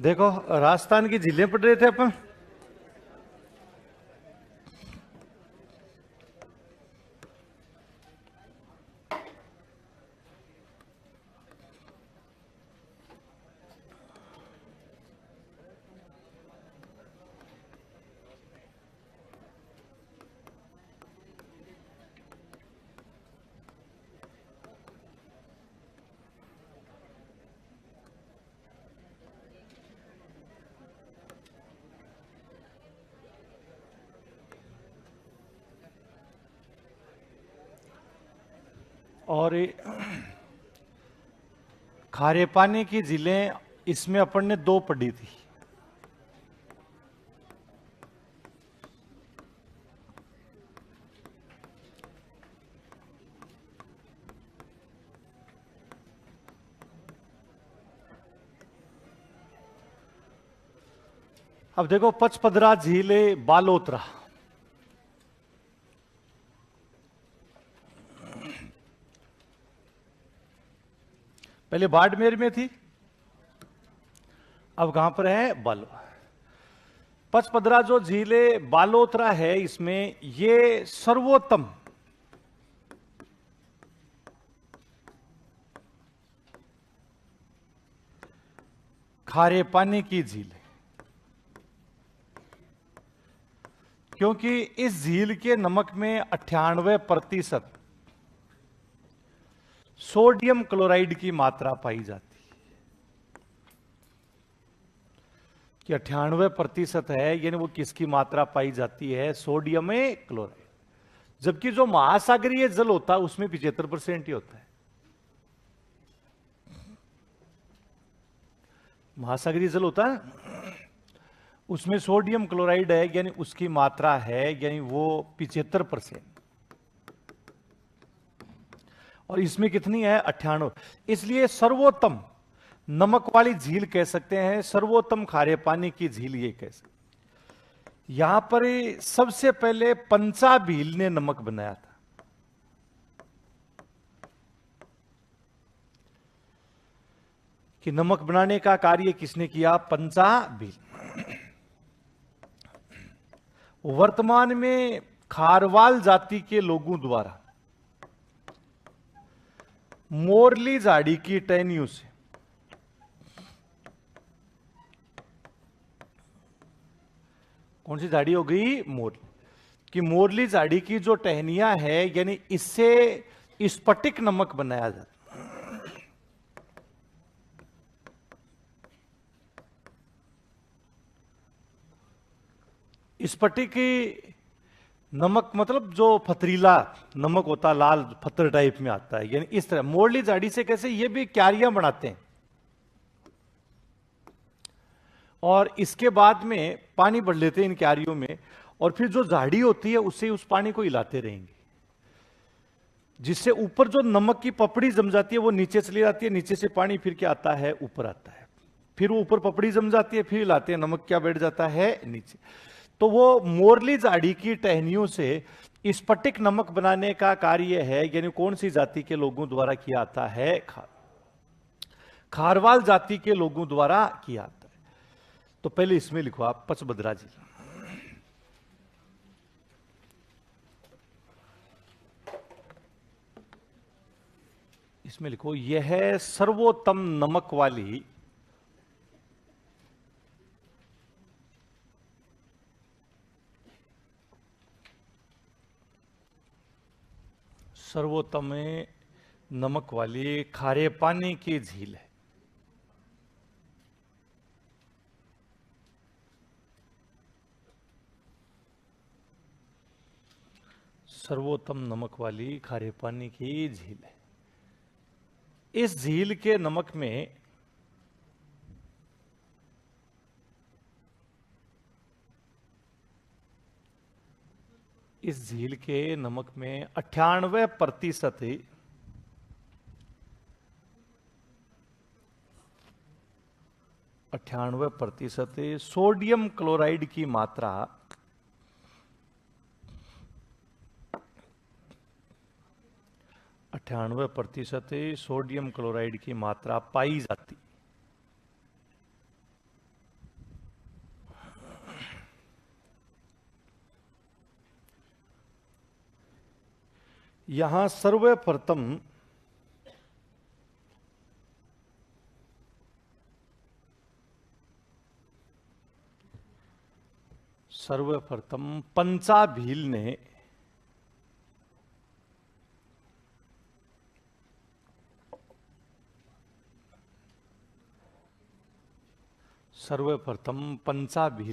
देखो, राजस्थान की झीलें पढ़ रहे थे अपन। और खारे पानी की झीलें इसमें अपन ने दो पढ़ी थी। अब देखो, पचपदरा झील बालोतरा, पहले बाड़मेर में थी, अब कहां पर है? बालो। पचपदरा जो झील बालोतरा है, इसमें ये सर्वोत्तम खारे पानी की झील है, क्योंकि इस झील के नमक में 98% सोडियम क्लोराइड की मात्रा पाई जाती है। कि 98% है, यानी वो किसकी मात्रा पाई जाती है? Sodium chloride. जबकि जो महासागरीय जल होता है उसमें 75% ही होता है। महासागरीय जल होता है उसमें सोडियम क्लोराइड है, यानी उसकी मात्रा है, यानी वो 75%। और इसमें कितनी है? 98। इसलिए सर्वोत्तम नमक वाली झील कह सकते हैं, सर्वोत्तम खारे पानी की झील ये कह सकते हैं। यहां पर सबसे पहले पंचा भील ने नमक बनाया था। कि नमक बनाने का कार्य किसने किया? पंचा भील। वर्तमान में खारवाल जाति के लोगों द्वारा मोरली झाड़ी की टहनियों से कौन सी झाड़ी हो गई? मोरली। कि मोरली झाड़ी की जो टहनियां है, यानी इससे स्फटिक नमक बनाया जाता। स्फटिक नमक मतलब जो पथरीला नमक होता, लाल पत्थर टाइप में आता है, यानी इस तरह मोरली झाड़ी से कैसे ये भी क्यारियां बनाते हैं। और इसके बाद में पानी भर लेते हैं इन क्यारियों में, और फिर जो झाड़ी होती है उससे उस पानी को हिलाते रहेंगे, जिससे ऊपर जो नमक की पपड़ी जम जाती है वो नीचे चली जाती है। नीचे से पानी फिर क्या आता है? ऊपर आता है। फिर वो ऊपर पपड़ी जम जाती है, फिर हिलाते हैं, नमक क्या बैठ जाता है? नीचे। तो वो मोरली झाड़ी की टहनियों से स्फटिक नमक बनाने का कार्य है, यानी कौन सी जाति के लोगों द्वारा किया जाता है? खारवाल जाति के लोगों द्वारा किया जाता है। तो पहले इसमें लिखो आप पचपदरा जिला। इसमें लिखो यह है सर्वोत्तम नमक वाली सर्वोत्तम नमक वाली खारे पानी की झील है। सर्वोत्तम नमक वाली खारे पानी की झील है। इस झील के नमक में इस झील के नमक में 98% 98% सोडियम क्लोराइड की मात्रा 98% सोडियम क्लोराइड की मात्रा पाई जाती। यहां सर्वप्रथम पंचा भील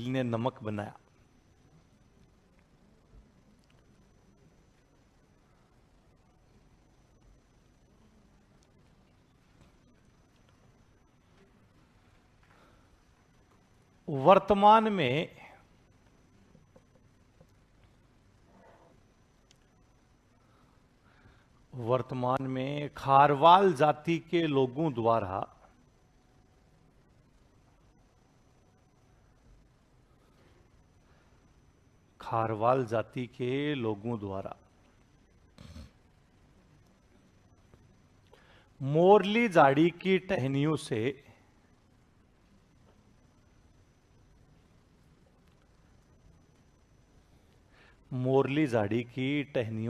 ने नमक बनाया। वर्तमान में खारवाल जाति के लोगों द्वारा मोरली झाड़ी की टहनियों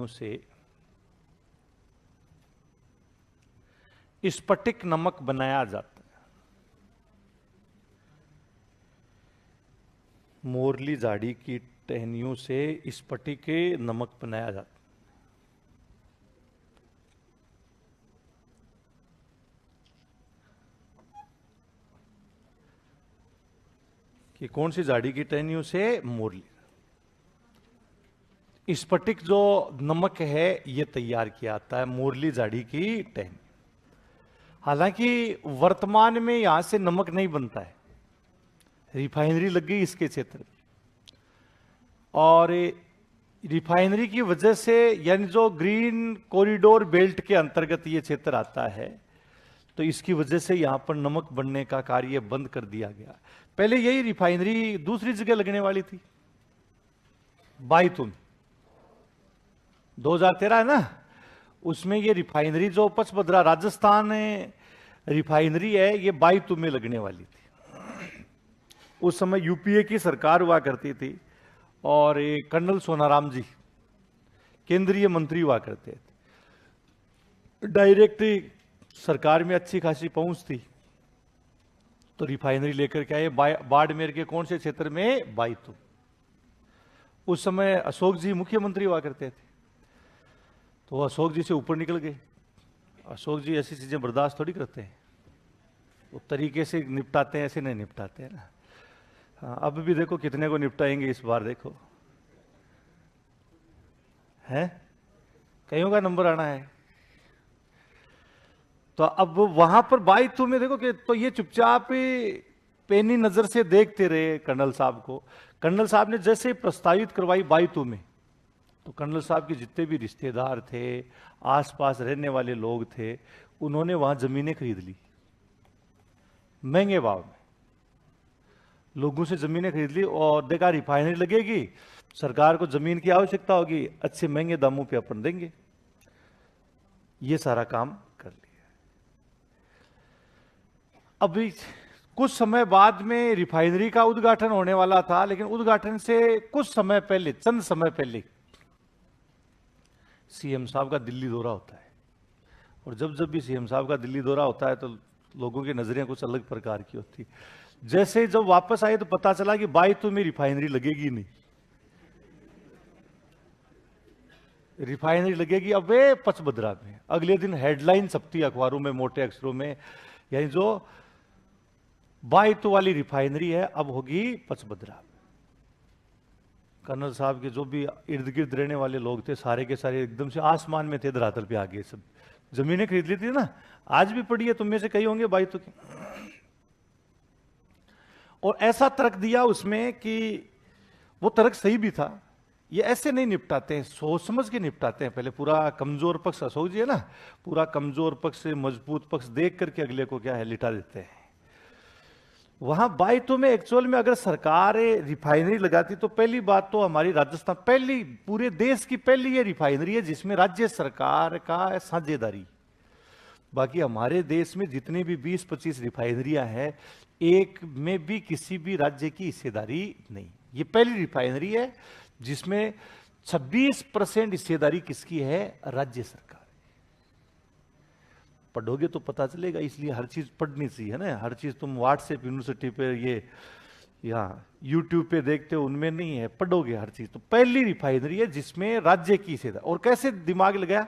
से स्फटिक नमक बनाया जाता है। मोरली झाड़ी की टहनियों से स्फटिक नमक बनाया जाता है। कि कौन सी झाड़ी की टहनियों से? मोरली। स्फटिक जो नमक है ये तैयार किया जाता है मोरली झाड़ी की टहनी। हालांकि वर्तमान में यहां से नमक नहीं बनता है, रिफाइनरी लग गई इसके क्षेत्र में, और रिफाइनरी की वजह से, यानी जो ग्रीन कॉरिडोर बेल्ट के अंतर्गत ये क्षेत्र आता है, तो इसकी वजह से यहां पर नमक बनने का कार्य बंद कर दिया गया। पहले यही रिफाइनरी दूसरी जगह लगने वाली थी, बायतून 2013 है ना, उसमें ये रिफाइनरी जो पचपदरा राजस्थान रिफाइनरी है, ये बायतू में लगने वाली थी। उस समय यूपीए की सरकार हुआ करती थी और ये कर्नल सोनाराम जी केंद्रीय मंत्री हुआ करते थे। डायरेक्ट सरकार में अच्छी खासी पहुंच थी, तो रिफाइनरी लेकर के आए बाड़मेर के कौन से क्षेत्र में? बायतू। उस समय अशोक जी मुख्यमंत्री हुआ करते थे, तो वो अशोक जी से ऊपर निकल गए। अशोक जी ऐसी चीजें बर्दाश्त थोड़ी करते हैं, वो तरीके से निपटाते हैं, ऐसे नहीं निपटाते हैं ना। हाँ, अब भी देखो कितने को निपटाएंगे इस बार, देखो है कईयों का नंबर आना है। तो अब वहां पर बायतू में देखो कि तो ये चुपचाप पेनी नजर से देखते रहे कर्नल साहब को। कर्नल साहब ने जैसे प्रस्तावित करवाई बायतू में, तो कर्नल साहब के जितने भी रिश्तेदार थे, आसपास रहने वाले लोग थे, उन्होंने वहां जमीनें खरीद ली महंगे भाव में। लोगों से जमीनें खरीद ली और देखा रिफाइनरी लगेगी, सरकार को जमीन की आवश्यकता होगी, अच्छे महंगे दामों पे अपन देंगे। ये सारा काम कर लिया। अभी कुछ समय बाद में रिफाइनरी का उद्घाटन होने वाला था, लेकिन उद्घाटन से कुछ समय पहले, चंद समय पहले, सीएम साहब का दिल्ली दौरा होता है। और जब जब भी सीएम साहब का दिल्ली दौरा होता है, तो लोगों की नजरें कुछ अलग प्रकार की होती। जैसे जब वापस आए तो पता चला कि बायतू में रिफाइनरी लगेगी नहीं, रिफाइनरी लगेगी अब वे पचबदरा में। अगले दिन हेडलाइन छपती अखबारों में मोटे अक्षरों में, यानी जो बायतू वाली रिफाइनरी है अब होगी पचबदरा। कर्नल साहब के जो भी इर्द गिर्द रहने वाले लोग थे, सारे के सारे एकदम से आसमान में थे, धरातल पे आ गए। सब जमीनें खरीद ली थी ना, आज भी पड़ी है, तुम में से कई होंगे बायतू के। और ऐसा तर्क दिया उसमें कि वो तर्क सही भी था। ये ऐसे नहीं निपटाते हैं, सोच समझ के निपटाते हैं। पहले पूरा कमजोर पक्ष, अशोक जी है ना, पूरा कमजोर पक्ष से मजबूत पक्ष देख करके अगले को क्या है लिटा देते हैं। वहां बायतू में एक्चुअल में अगर सरकार रिफाइनरी लगाती, तो पहली बात तो हमारी राजस्थान पहली, पूरे देश की पहली ये रिफाइनरी है जिसमें राज्य सरकार का साझेदारी। बाकी हमारे देश में जितनी भी 20-25 रिफाइनरियां हैं, एक में भी किसी भी राज्य की हिस्सेदारी नहीं। ये पहली रिफाइनरी है जिसमें 26% हिस्सेदारी किसकी है? राज्य सरकार। पढ़ोगे तो पता चलेगा, इसलिए हर चीज पढ़नी चाहिए ना। हर चीज तुम व्हाट्सएप यूनिवर्सिटी पे ये या यूट्यूब पे देखते हो, उनमें नहीं है, पढ़ोगे हर चीज। तो पहली रिफाइनरी है जिसमें राज्य की हिस्सेदारी। और कैसे दिमाग लगाया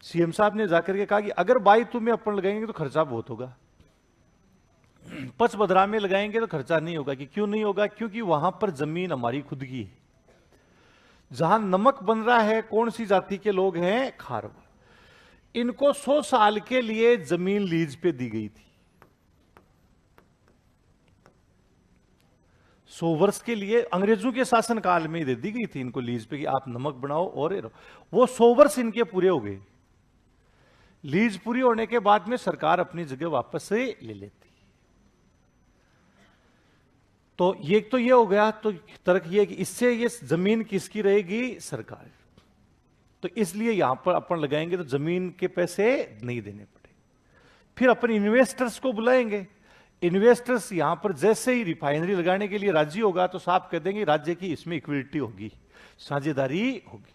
सीएम साहब ने, जाकर के कहा कि अगर बाई तुम्हें अपन लगाएंगे तो खर्चा बहुत होगा, पचबदरा में लगाएंगे तो खर्चा नहीं होगा। कि क्यों नहीं होगा? क्योंकि वहां पर जमीन हमारी खुद की है। जहां नमक बन रहा है, कौन सी जाति के लोग हैं? खारवा। इनको 100 साल के लिए जमीन लीज पे दी गई थी, 100 वर्ष के लिए। अंग्रेजों के शासन काल में दे दी गई थी इनको लीज पे कि आप नमक बनाओ और वो 100 वर्ष इनके पूरे हो गए। लीज पूरी होने के बाद में सरकार अपनी जगह वापस से ले लेती। तो ये हो गया। तो तर्क ये कि इससे ये जमीन किसकी रहेगी? सरकार। तो इसलिए यहां पर अपन लगाएंगे तो जमीन के पैसे नहीं देने पड़े। फिर अपन इन्वेस्टर्स को बुलाएंगे। इन्वेस्टर्स यहां पर जैसे ही रिफाइनरी लगाने के लिए राजी होगा तो साफ कह देंगे राज्य की इसमें इक्विटी होगी, साझेदारी होगी।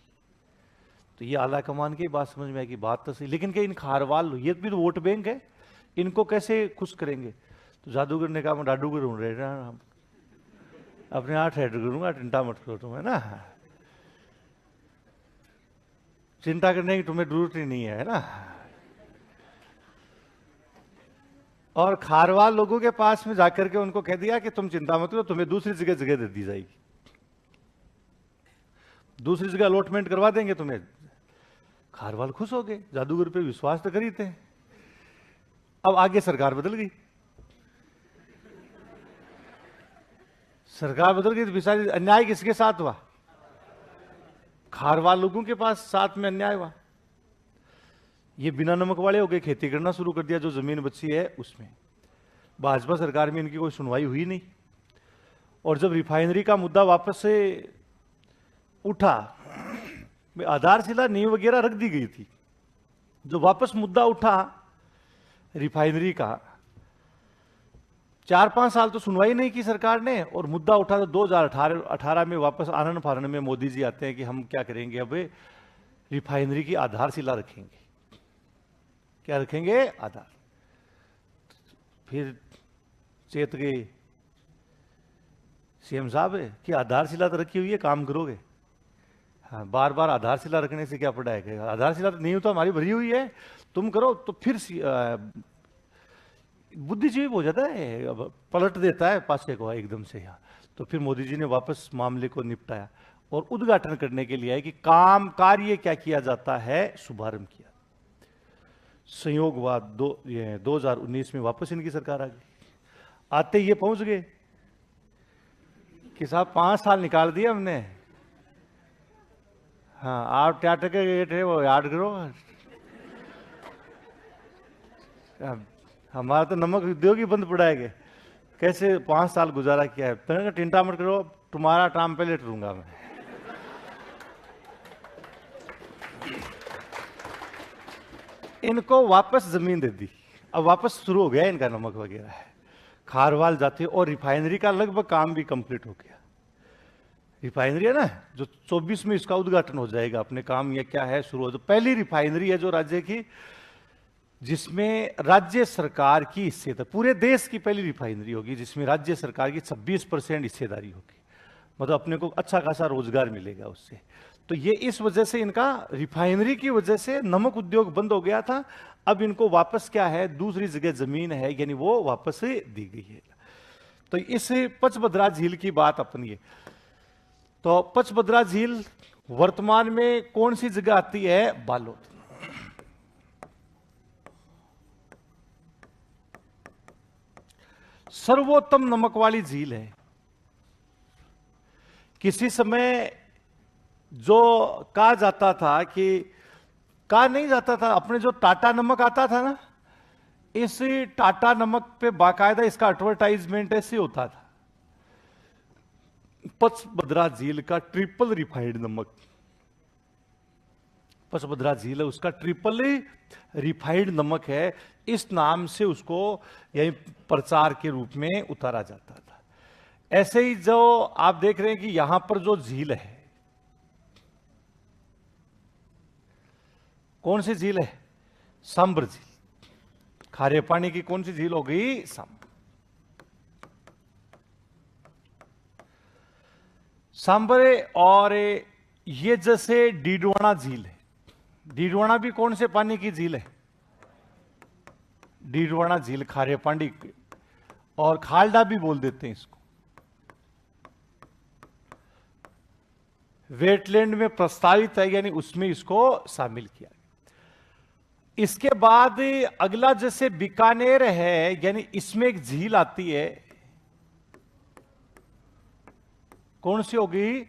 तो ये आला कमान की बात समझ में आएगी। बात तो सही, लेकिन क्या इन खारवाल, ये भी तो वोट बैंक है, इनको कैसे खुश करेंगे? तो जादूगर ने कहा मैं जादूगर हूं रे ना, अपने आप हेड करूंगा, चिंता मत करो तुम, है ना, चिंता करने की तुम्हें जरूरत ही नहीं है ना। और खारवाल लोगों के पास में जाकर के उनको कह दिया कि तुम चिंता मत करो, तुम्हें दूसरी जगह जगह दे दी जाएगी, दूसरी जगह अलॉटमेंट करवा देंगे तुम्हें। खारवाल खुश हो गए, जादूगर पे विश्वास तो करी थे। अब आगे सरकार बदल गई, सरकार बदल गई तो बेचारी अन्याय किसके साथ हुआ? खारवाल लोगों के पास साथ में अन्याय हुआ। ये बिना नमक वाले हो गए, खेती करना शुरू कर दिया, जो जमीन बची है उसमें। भाजपा सरकार में इनकी कोई सुनवाई हुई नहीं। और जब रिफाइनरी का मुद्दा वापस से उठा, आधारशिला नींव वगैरह रख दी गई थी, जो वापस मुद्दा उठा रिफाइनरी का, 4-5 साल तो सुनवाई नहीं की सरकार ने। और मुद्दा उठा तो 2018 में वापस आनन फानन में मोदी जी आते हैं कि हम क्या करेंगे, अब रिफाइनरी की आधारशिला रखेंगे। क्या रखेंगे? आधार। फिर चेत गए सीएम साहब कि आधारशिला तो रखी हुई है, काम करोगे? हाँ, बार बार आधारशिला रखने से क्या पड़ेगा? आधारशिला तो नहीं, तो हमारी भरी हुई है, तुम करो। तो फिर बुद्धिजीवी हो जाता है, अब पलट देता है पासे को एकदम से यहाँ। तो फिर मोदी जी ने वापस मामले को निपटाया और उद्घाटन करने के लिए आए कि काम कार्य क्या किया जाता है, शुभारंभ किया। संयोगवाद 2019 में वापस इनकी सरकार आ गई। आते ये पहुंच गए कि साहब 5 साल निकाल दिए हमने। हाँ, आप क्या टके गए थे वो याद करो। हमारा तो नमक उद्योग ही बंद पड़ा है, कैसे 5 साल गुजारा किया है। तो चिंता मत करो, तुम्हारा टाइम पे लेट लूंगा मैं। इनको वापस जमीन दे दी, अब वापस शुरू हो गया इनका नमक वगैरह है। खारवाल जाते और रिफाइनरी का लगभग काम भी कंप्लीट हो गया। रिफाइनरी है ना, जो 24 में इसका उद्घाटन हो जाएगा, अपने काम ये क्या है शुरू हो। तो पहली रिफाइनरी है जो राज्य की, जिसमें राज्य सरकार की हिस्सेदारी, पूरे देश की पहली रिफाइनरी होगी जिसमें राज्य सरकार की 26% हिस्सेदारी होगी। मतलब अपने को अच्छा खासा रोजगार मिलेगा उससे। तो ये इस वजह से इनका रिफाइनरी की वजह से नमक उद्योग बंद हो गया था। अब इनको वापस क्या है, दूसरी जगह जमीन है, यानी वो वापस दी गई है। तो इस पचबदरा झील की बात अपन ये, तो पचबदरा झील वर्तमान में कौन सी जगह आती है? बालोद। सर्वोत्तम नमक वाली झील है। किसी समय जो कहा जाता था कि कहा नहीं जाता था, अपने जो टाटा नमक आता था ना, इस टाटा नमक पे बाकायदा इसका एडवर्टाइजमेंट ऐसे होता था, पचबदरा झील का ट्रिपल रिफाइंड नमक। पचबदरा झील है, उसका ट्रिपल रिफाइंड नमक है, इस नाम से उसको यही प्रचार के रूप में उतारा जाता था। ऐसे ही जो आप देख रहे हैं कि यहां पर जो झील है, कौन सी झील है? सांबर झील। खारे पानी की कौन सी झील हो गई? सांबर। सांबर। और ये जैसे डीडवाना झील है, डीडवाना भी कौन से पानी की झील है? डीडवाना झील खारे पानी की, और खालडा भी बोल देते हैं इसको। वेटलैंड में प्रस्तावित है, यानी उसमें इसको शामिल किया गया। इसके बाद अगला जैसे बीकानेर है, यानी इसमें एक झील आती है, कौन सी होगी?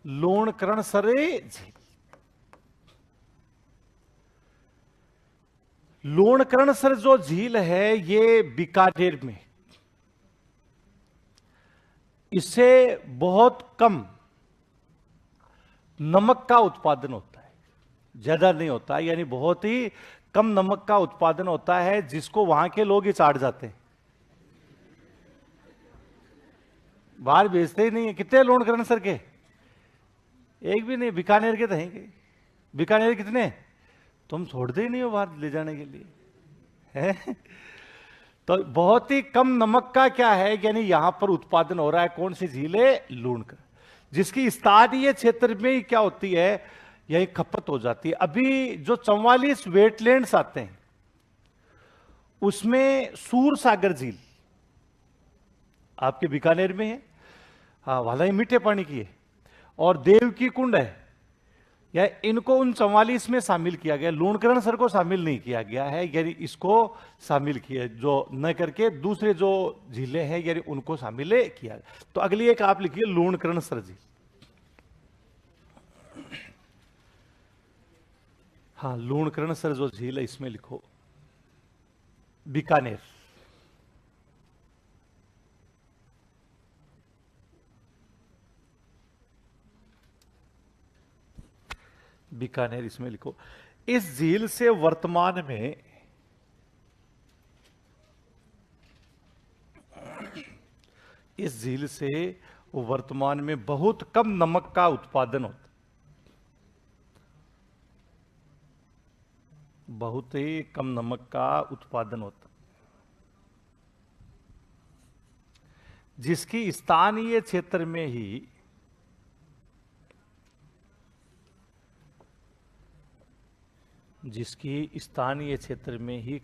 लोणकरणसर झील। लोणकरणसर जो झील है ये बीकानेर में, इससे बहुत कम नमक का उत्पादन होता है, ज्यादा नहीं होता है, यानी बहुत ही कम नमक का उत्पादन होता है, जिसको वहां के लोग ही चाट जाते हैं, बाहर भेजते ही नहीं है। कितने लोणकरणसर के? एक भी नहीं। बीकानेर के तो हैं। बीकानेर कितने? तुम छोड़ते ही नहीं हो बाहर ले जाने के लिए, है? तो बहुत ही कम नमक का क्या है, यानी यहां पर उत्पादन हो रहा है। कौन सी झील है? लूणकर, जिसकी स्थानीय क्षेत्र में ही क्या होती है, यही खपत हो जाती है। अभी जो 44 वेटलैंड्स आते हैं उसमें सूर सागर झील आपके बीकानेर में है, हाँ, वाला ही मीठे पानी की है, और देव की कुंड है, या इनको उन 44 में शामिल किया गया। लूणकरणसर को शामिल नहीं किया गया है, यानी इसको शामिल किया जो न करके दूसरे जो झीलें हैं यानी उनको शामिल किया गया। तो अगली एक आप लिखिए लूणकरणसर झील। हाँ, लूणकरणसर जो झील है इसमें लिखो बीकानेर। बीकानेर इसमें लिखो। इस झील से वर्तमान में इस झील से वर्तमान में बहुत कम नमक का उत्पादन होता, बहुत ही कम नमक का उत्पादन होता, जिसकी स्थानीय क्षेत्र में ही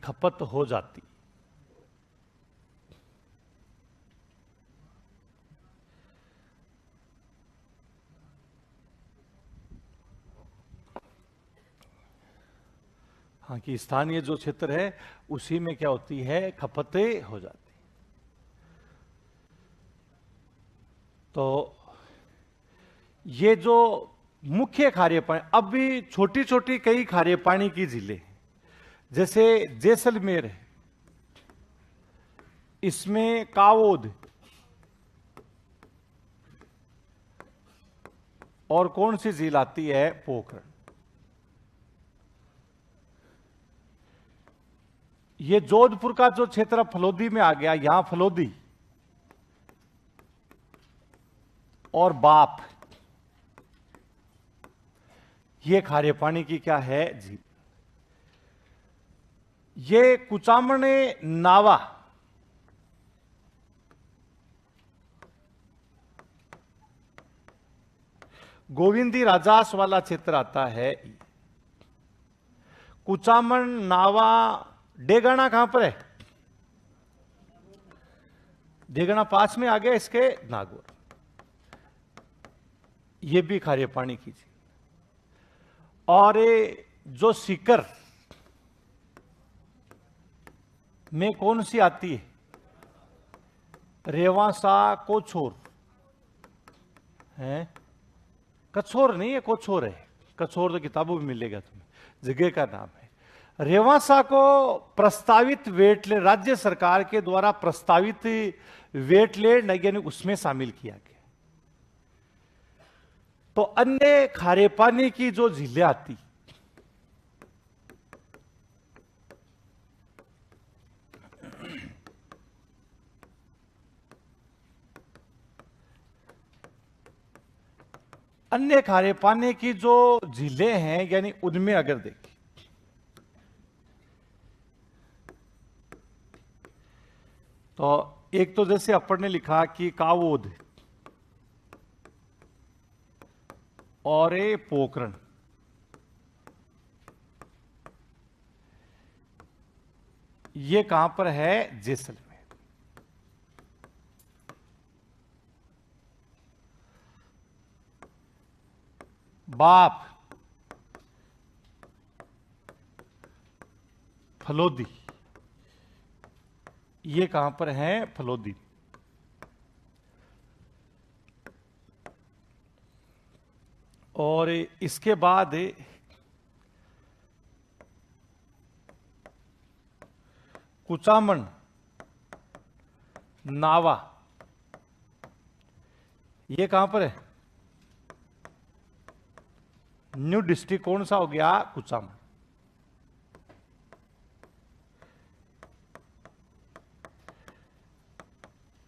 खपत हो जाती। हाँ, कि स्थानीय जो क्षेत्र है उसी में क्या होती है, खपतें हो जाती। तो ये जो मुख्य खारे पानी, अब भी छोटी छोटी कई खारे पानी की झीलें, जैसे जैसलमेर है, इसमें कावोद, और कौन सी झील आती है? पोखरण। ये जोधपुर का जो क्षेत्र फलोदी में आ गया, यहां फलोदी और बाप, ये खारे पानी की क्या है? झील। ये कुचामन नावा, गोविंदी राजास वाला क्षेत्र आता है। कुचामन नावा, डेगाना कहां पर है? डेगाना पास में आ गया इसके नागौर। ये भी खारे पानी की झील। और जो सीकर में कौन सी आती है? रेवासा, कोछोर है, कछोर नहीं है, कोछोर है। कछोर तो किताबों में मिलेगा तुम्हें, जगह का नाम है। रेवासा को प्रस्तावित वेटलैंड, राज्य सरकार के द्वारा प्रस्तावित वेटलैंड यानी उसमें शामिल किया गया। तो अन्य खारे पानी की जो झीलें आती, अन्य खारे पानी की जो झीलें हैं यानी उनमें अगर देखें एक तो जैसे अपन ने लिखा कि कावोद और ए पोखरण, ये कहां पर है? जैसलमेर। बाप फलोदी, ये कहां पर है? फलोदी। और इसके बाद कुचामन, नावा, ये कहां पर है? न्यू डिस्ट्रिक्ट कौन सा हो गया? कुचामन।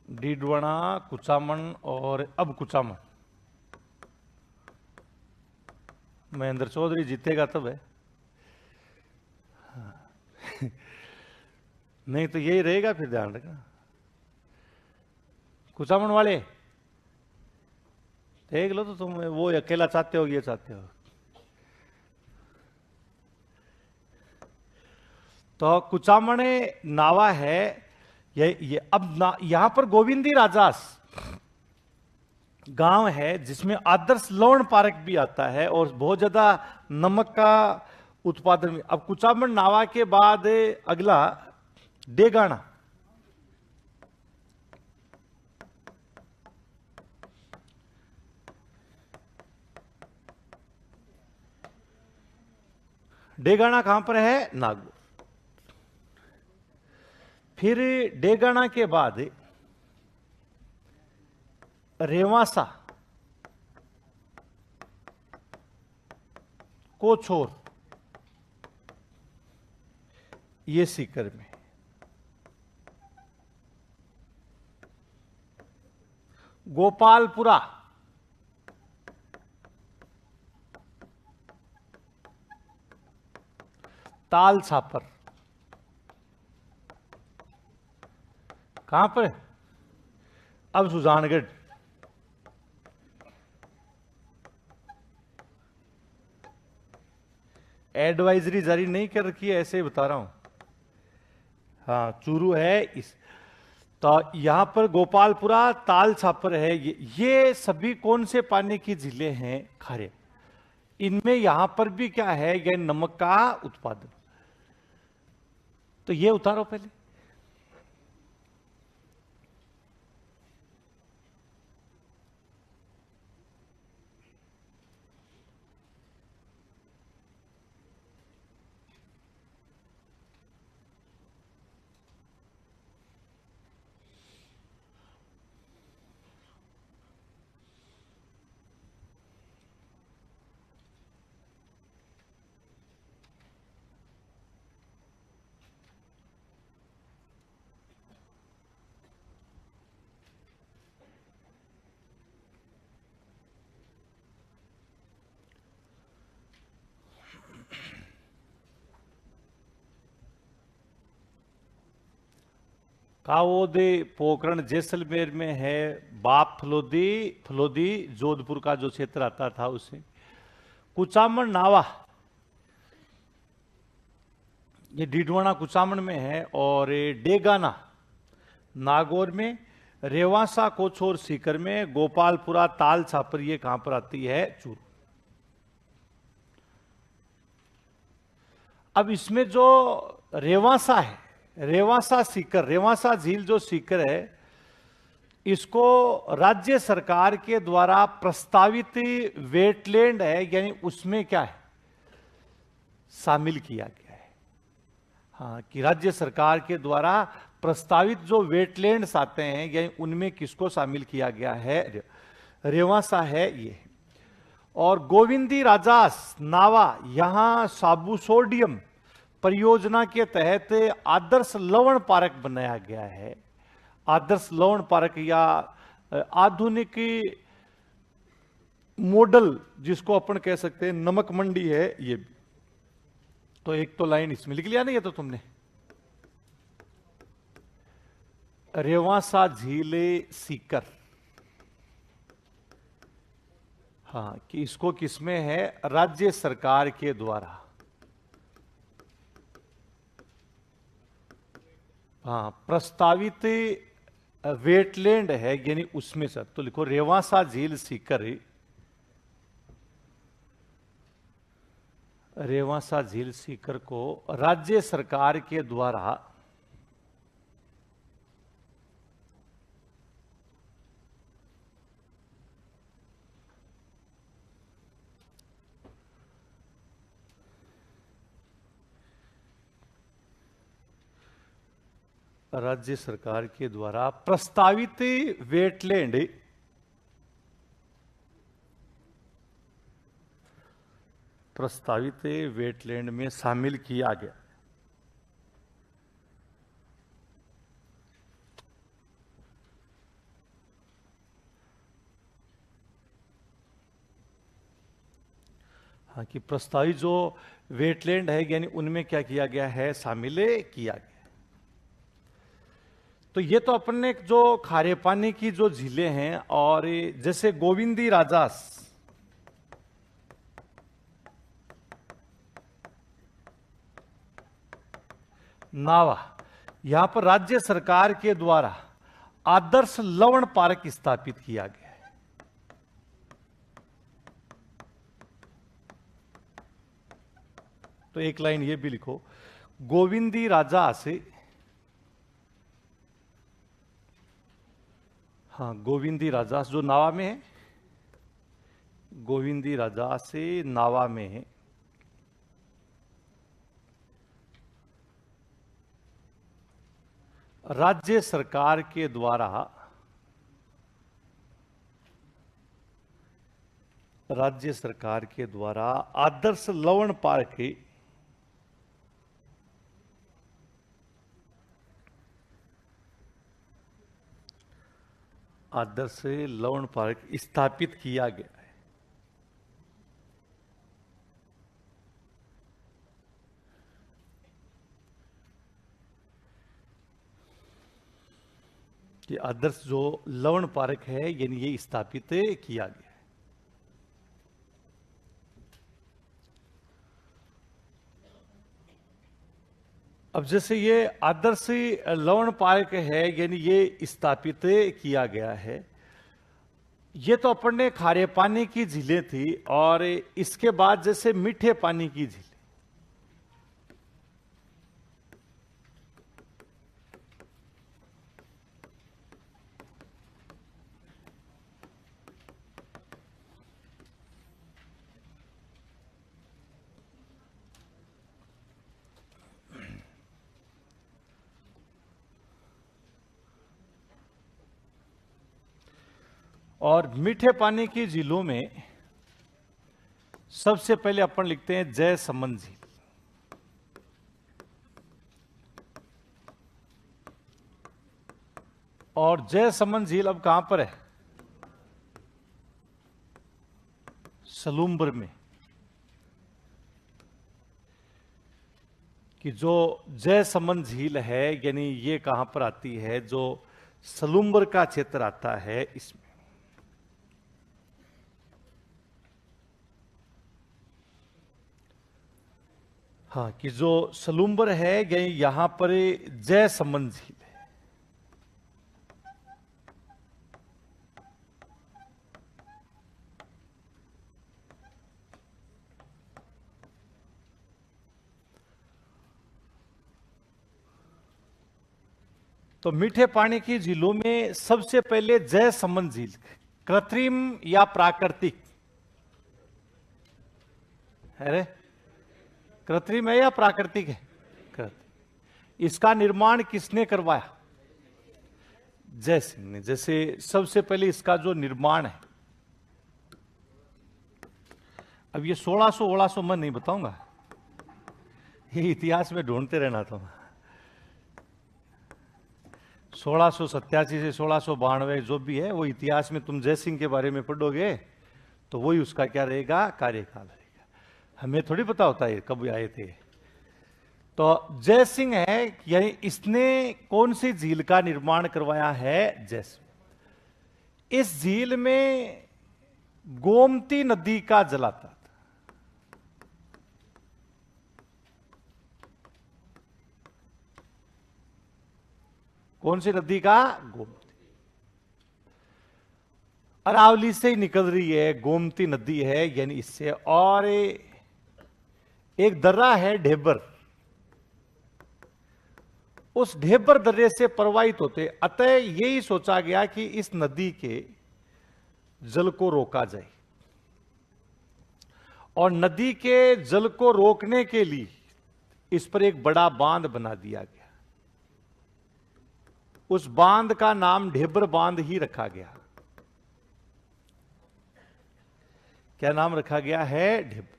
डीडवाना, कुचामन और अब कुचामन। महेंद्र चौधरी जीतेगा तब है। नहीं तो यही रहेगा, फिर ध्यान रखना। कुचामन वाले देख लो, तो तुम वो अकेला चाहते हो, ये चाहते हो। तो कुचामन नावा है ये अब यहां पर गोविंदी राजास गांव है, जिसमें आदर्श लवण पार्क भी आता है और बहुत ज्यादा नमक का उत्पादन भी। अब कुचामन नावा के बाद अगला डेगाना। डेगाना कहां पर है? नागौर। फिर डेगाना के बाद रेवासा, कोछोर, ये सीकर में। गोपालपुरा, ताल छापर, कहां पर? अब सुजानगढ़। एडवाइजरी जारी नहीं कर रखी है, ऐसे ही बता रहा हूं। हाँ, चूरू है इस। तो यहां पर गोपालपुरा, ताल छापर है। ये सभी कौन से पानी की झीलें हैं? खारे। इनमें यहां पर भी क्या है? ये नमक का उत्पादन। तो ये उतारो पहले। कावोदे पोखरण जैसलमेर में है। बाप फलोदी, फलोदी जोधपुर का जो क्षेत्र आता था उसे। कुचामन नावा, ये डीडवाना कुचामन में है। और डेगाना नागौर में। रेवासा, कोछोर सीकर में। गोपालपुरा, ताल छापर, ये कहां पर आती है? चूरू। अब इसमें जो रेवासा है, रेवासा सीकर, रेवासा झील जो सीकर है, इसको राज्य सरकार के द्वारा प्रस्तावित वेटलैंड है, यानी उसमें क्या है? शामिल किया गया है। हाँ, कि राज्य सरकार के द्वारा प्रस्तावित जो वेटलैंड्स आते हैं, यानी उनमें किसको शामिल किया गया है? रेवासा है ये। और गोविंदी राजास नावा, यहां साबू सोडियम परियोजना के तहत आदर्श लवण पार्क बनाया गया है। आदर्श लवण पार्क या आधुनिक मॉडल जिसको अपन कह सकते हैं, नमक मंडी है ये भी। तो एक तो लाइन इसमें लिख लिया नहीं है तो तुमने। रेवासा झील सीकर, हाँ, कि इसको किसमें है, राज्य सरकार के द्वारा, हाँ, प्रस्तावित वेटलैंड है यानी उसमें से, तो लिखो रेवासा झील सीकर, रेवासा झील सीकर को राज्य सरकार के द्वारा राज्य सरकार के द्वारा प्रस्तावित वेटलैंड, प्रस्तावित वेटलैंड में शामिल किया गया। हाँ, कि प्रस्तावित जो वेटलैंड है यानी उनमें क्या किया गया है, शामिल किया गया। तो ये तो अपने जो खारे पानी की जो झीलें हैं, और जैसे गोविंदी राजास, नावा, यहां पर राज्य सरकार के द्वारा आदर्श लवण पार्क स्थापित किया गया है। तो एक लाइन ये भी लिखो, गोविंदी राजा से, हाँ, गोविंदी राजा जो नावा में है, गोविंदी राजा से नावा में है, राज्य सरकार के द्वारा, राज्य सरकार के द्वारा आदर्श लवण पार्क, आदर्श लवण पार्क स्थापित किया गया है। कि आदर्श जो लवण पार्क है यानी ये स्थापित किया गया है। अब जैसे ये आदर्श लवण पार्क है यानी ये स्थापित किया गया है, ये तो अपन ने खारे पानी की झीलें थी, और इसके बाद जैसे मीठे पानी की झील, और मीठे पानी की झीलों में सबसे पहले अपन लिखते हैं जयसमंद झील। और जयसमंद झील अब कहां पर है, सलूम्बर में। कि जो जयसमंद झील है यानी ये कहां पर आती है, जो सलूम्बर का क्षेत्र आता है इसमें। हाँ, कि जो सलूम्बर है यहां पर जयसमंद झील है। तो मीठे पानी की झीलों में सबसे पहले जयसमंद झील, कृत्रिम या प्राकृतिक, अरे कृत्रिम है या प्राकृतिक है, कृत्रिम। इसका निर्माण किसने करवाया, जय सिंह ने। जैसे सबसे पहले इसका जो निर्माण है, अब ये 1600 मैं नहीं बताऊंगा, ये इतिहास में ढूंढते रहना था। 1687 से 1692 जो भी है वो इतिहास में तुम जय सिंह के बारे में पढ़ोगे तो वही उसका क्या रहेगा, कार्यकाल रहेगा। हमें थोड़ी पता होता है कब आए थे। तो जय सिंह है, यानी इसने कौन सी झील का निर्माण करवाया है? जय सिंह। इस झील में गोमती नदी का जल आता था। कौन सी नदी का? गोमती। अरावली से ही निकल रही है, गोमती नदी है, यानी इससे। और एक दर्रा है ढेबर, उस ढेबर दर्रे से प्रवाहित होते, अतः यही सोचा गया कि इस नदी के जल को रोका जाए, और नदी के जल को रोकने के लिए इस पर एक बड़ा बांध बना दिया गया। उस बांध का नाम ढेबर बांध ही रखा गया। क्या नाम रखा गया है? ढेबर।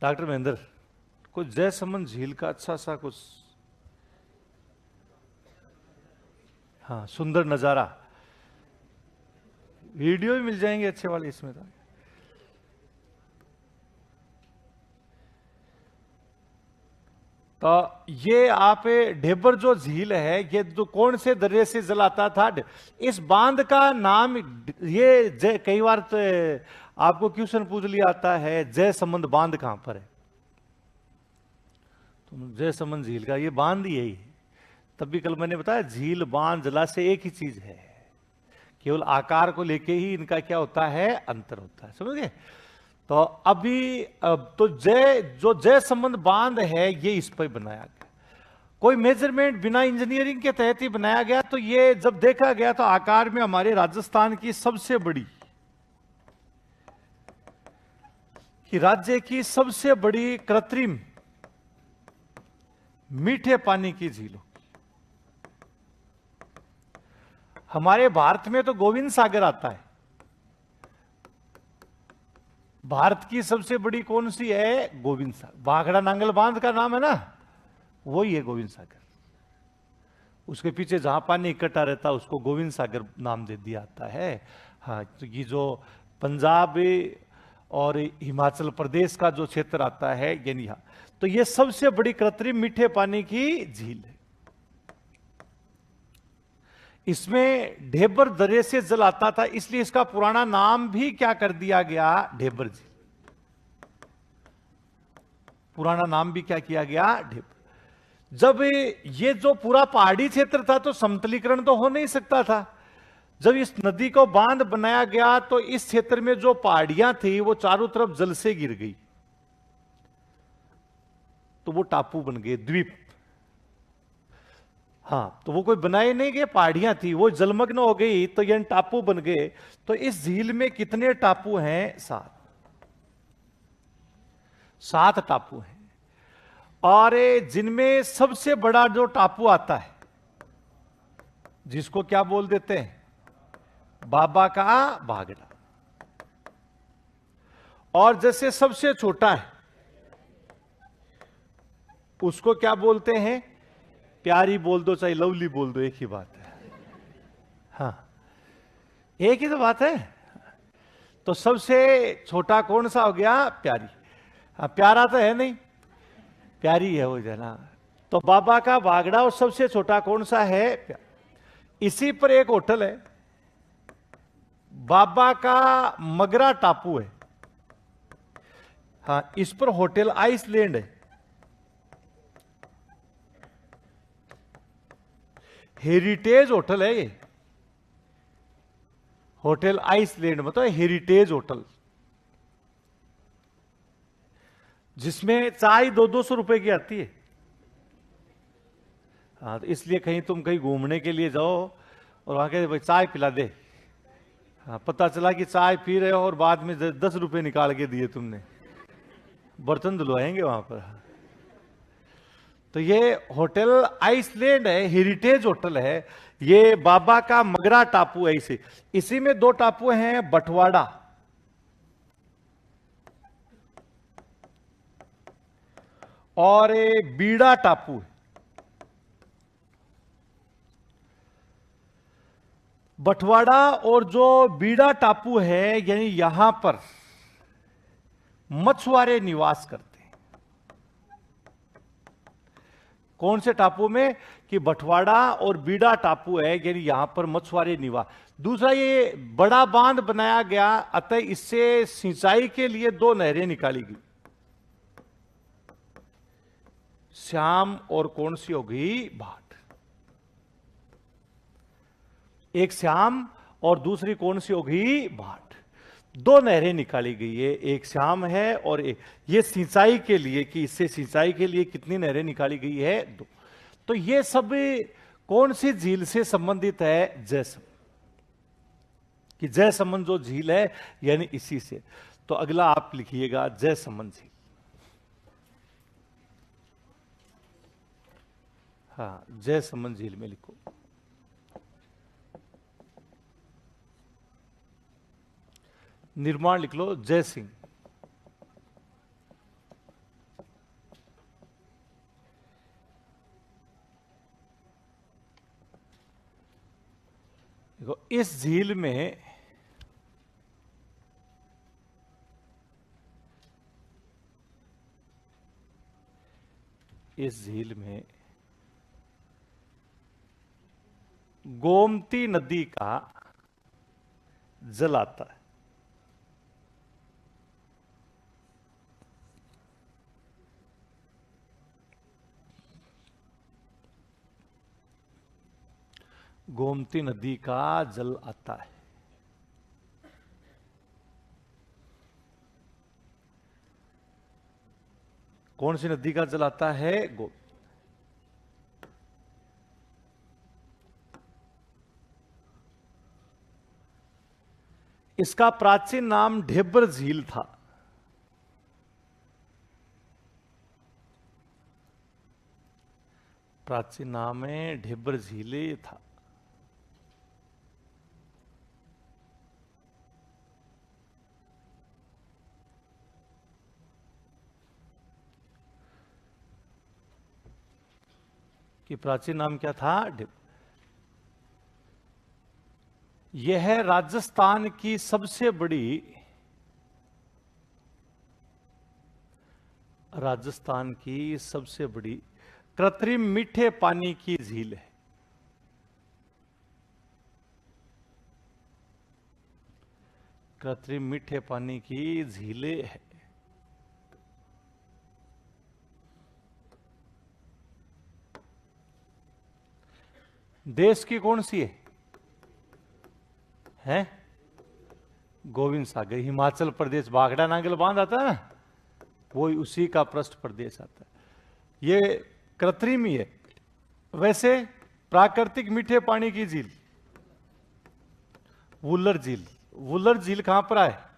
डॉक्टर महेंद्र, कुछ जयसमंद झील का अच्छा सा कुछ, हाँ, सुंदर नजारा, वीडियो भी मिल जाएंगे अच्छे वाले इसमें। तो ये आप ढेबर जो झील है, ये जो कौन से दर्रे से जल आता था? इस बांध का नाम ये कई बार तो आपको क्वेश्चन पूछ लिया आता है, जयसमंद बांध कहां पर है? तो जयसमंद झील का ये बांध यही है। तब भी कल मैंने बताया, झील बांध जलाशय एक ही चीज है, केवल आकार को लेके ही इनका क्या होता है? अंतर होता है। समझ गए? तो अभी तो जो जयसमंद बांध है, ये इस पर बनाया गया। कोई मेजरमेंट बिना इंजीनियरिंग के तहत ही बनाया गया। तो ये जब देखा गया तो आकार में हमारे राजस्थान की सबसे बड़ी, कि राज्य की सबसे बड़ी कृत्रिम मीठे पानी की झील। हमारे भारत में तो गोविंद सागर आता है। भारत की सबसे बड़ी कौन सी है? गोविंद सागर। भाखड़ा नांगल बांध का नाम है ना, वही है गोविंद सागर। उसके पीछे जहां पानी इकट्ठा रहता है उसको गोविंद सागर नाम दे दिया जाता है। हाँ, तो ये जो पंजाब और हिमाचल प्रदेश का जो क्षेत्र आता है, यानी यहां, तो ये सबसे बड़ी कृत्रिम मीठे पानी की झील है। इसमें ढेबर दर्रे से जल आता था, इसलिए इसका पुराना नाम भी क्या कर दिया गया? ढेबर झील। पुराना नाम भी क्या किया गया? ढेबर। जब ये जो पूरा पहाड़ी क्षेत्र था तो समतलीकरण तो हो नहीं सकता था। जब इस नदी को बांध बनाया गया तो इस क्षेत्र में जो पहाड़ियां थी वो चारों तरफ जल से गिर गई, तो वो टापू बन गए, द्वीप। हाँ, तो वो कोई बनाए नहीं गए, पहाड़ियां थी, वो जलमग्न हो गई तो ये टापू बन गए। तो इस झील में कितने टापू हैं? 7 टापू हैं। और जिनमें सबसे बड़ा जो टापू आता है, जिसको क्या बोल देते हैं? बाबा का भागड़ा। और जैसे सबसे छोटा है उसको क्या बोलते हैं? प्यारी बोल दो चाहे लवली बोल दो, एक ही बात है। हाँ, एक ही तो बात है। तो सबसे छोटा कौन सा हो गया? प्यारी। हाँ, प्यारा तो है नहीं, प्यारी है वो जना। तो बाबा का भागड़ा। और सबसे छोटा कौन सा है? इसी पर एक होटल है, बाबा का मगरा टापू है। हाँ, इस पर होटल आइसलैंड है। हेरिटेज होटल है ये, होटल आइसलैंड मतलब हेरिटेज होटल, जिसमें चाय 200-200 रुपए की आती है। हाँ, तो इसलिए कहीं तुम कहीं घूमने के लिए जाओ और वहां के भाई चाय पिला दे, हाँ, पता चला कि चाय पी रहे हो और बाद में 10 रुपए निकाल के दिए तुमने, बर्तन धुलवाएंगे वहां पर। तो ये होटल आइसलैंड है, हेरिटेज होटल है। ये बाबा का मगरा टापू है। इसी में 2 टापू हैं, बटवाड़ा और बीड़ा टापू है। बटवाड़ा और जो बीड़ा टापू है, यानी यहां पर मछुआरे निवास करते हैं। कौन से टापू में? कि बटवाड़ा और बीड़ा टापू है, यानी यहां पर मछुआरे निवास। दूसरा, ये बड़ा बांध बनाया गया, अतः इससे सिंचाई के लिए 2 नहरें निकाली गई, श्याम और कौन सी होगी? भाट। एक श्याम और दूसरी कौन सी होगी? भाट। 2 नहरें निकाली गई है, एक श्याम है और एक, ये सिंचाई के लिए, कि इससे सिंचाई के लिए कितनी नहरें निकाली गई है? 2। तो ये सब कौन सी झील से संबंधित है? जयसमंद। कि जयसमंद जो झील है, यानी इसी से। तो अगला आप लिखिएगा जयसमंद झील। हाँ, जयसमंद झील में लिखो। निर्माण लिख लो जय सिंह। देखो, इस झील में गोमती नदी का जल आता है। गोमती नदी का जल आता है। कौन सी नदी का जल आता है? इसका प्राचीन नाम ढेबर झील था। प्राचीन नाम है ढेबर झील था। कि प्राचीन नाम क्या था? यह है राजस्थान की सबसे बड़ी, कृत्रिम मीठे पानी की झील है। कृत्रिम मीठे पानी की झीलें है। देश की कौन सी है? हैं? गोविंद सागर। हिमाचल प्रदेश बागड़ा नांगल बांध आता है ना, वो उसी का पृष्ठ प्रदेश आता है। ये कृत्रिम ही है। वैसे प्राकृतिक मीठे पानी की झील वुलर झील। वुलर झील कहां पर है?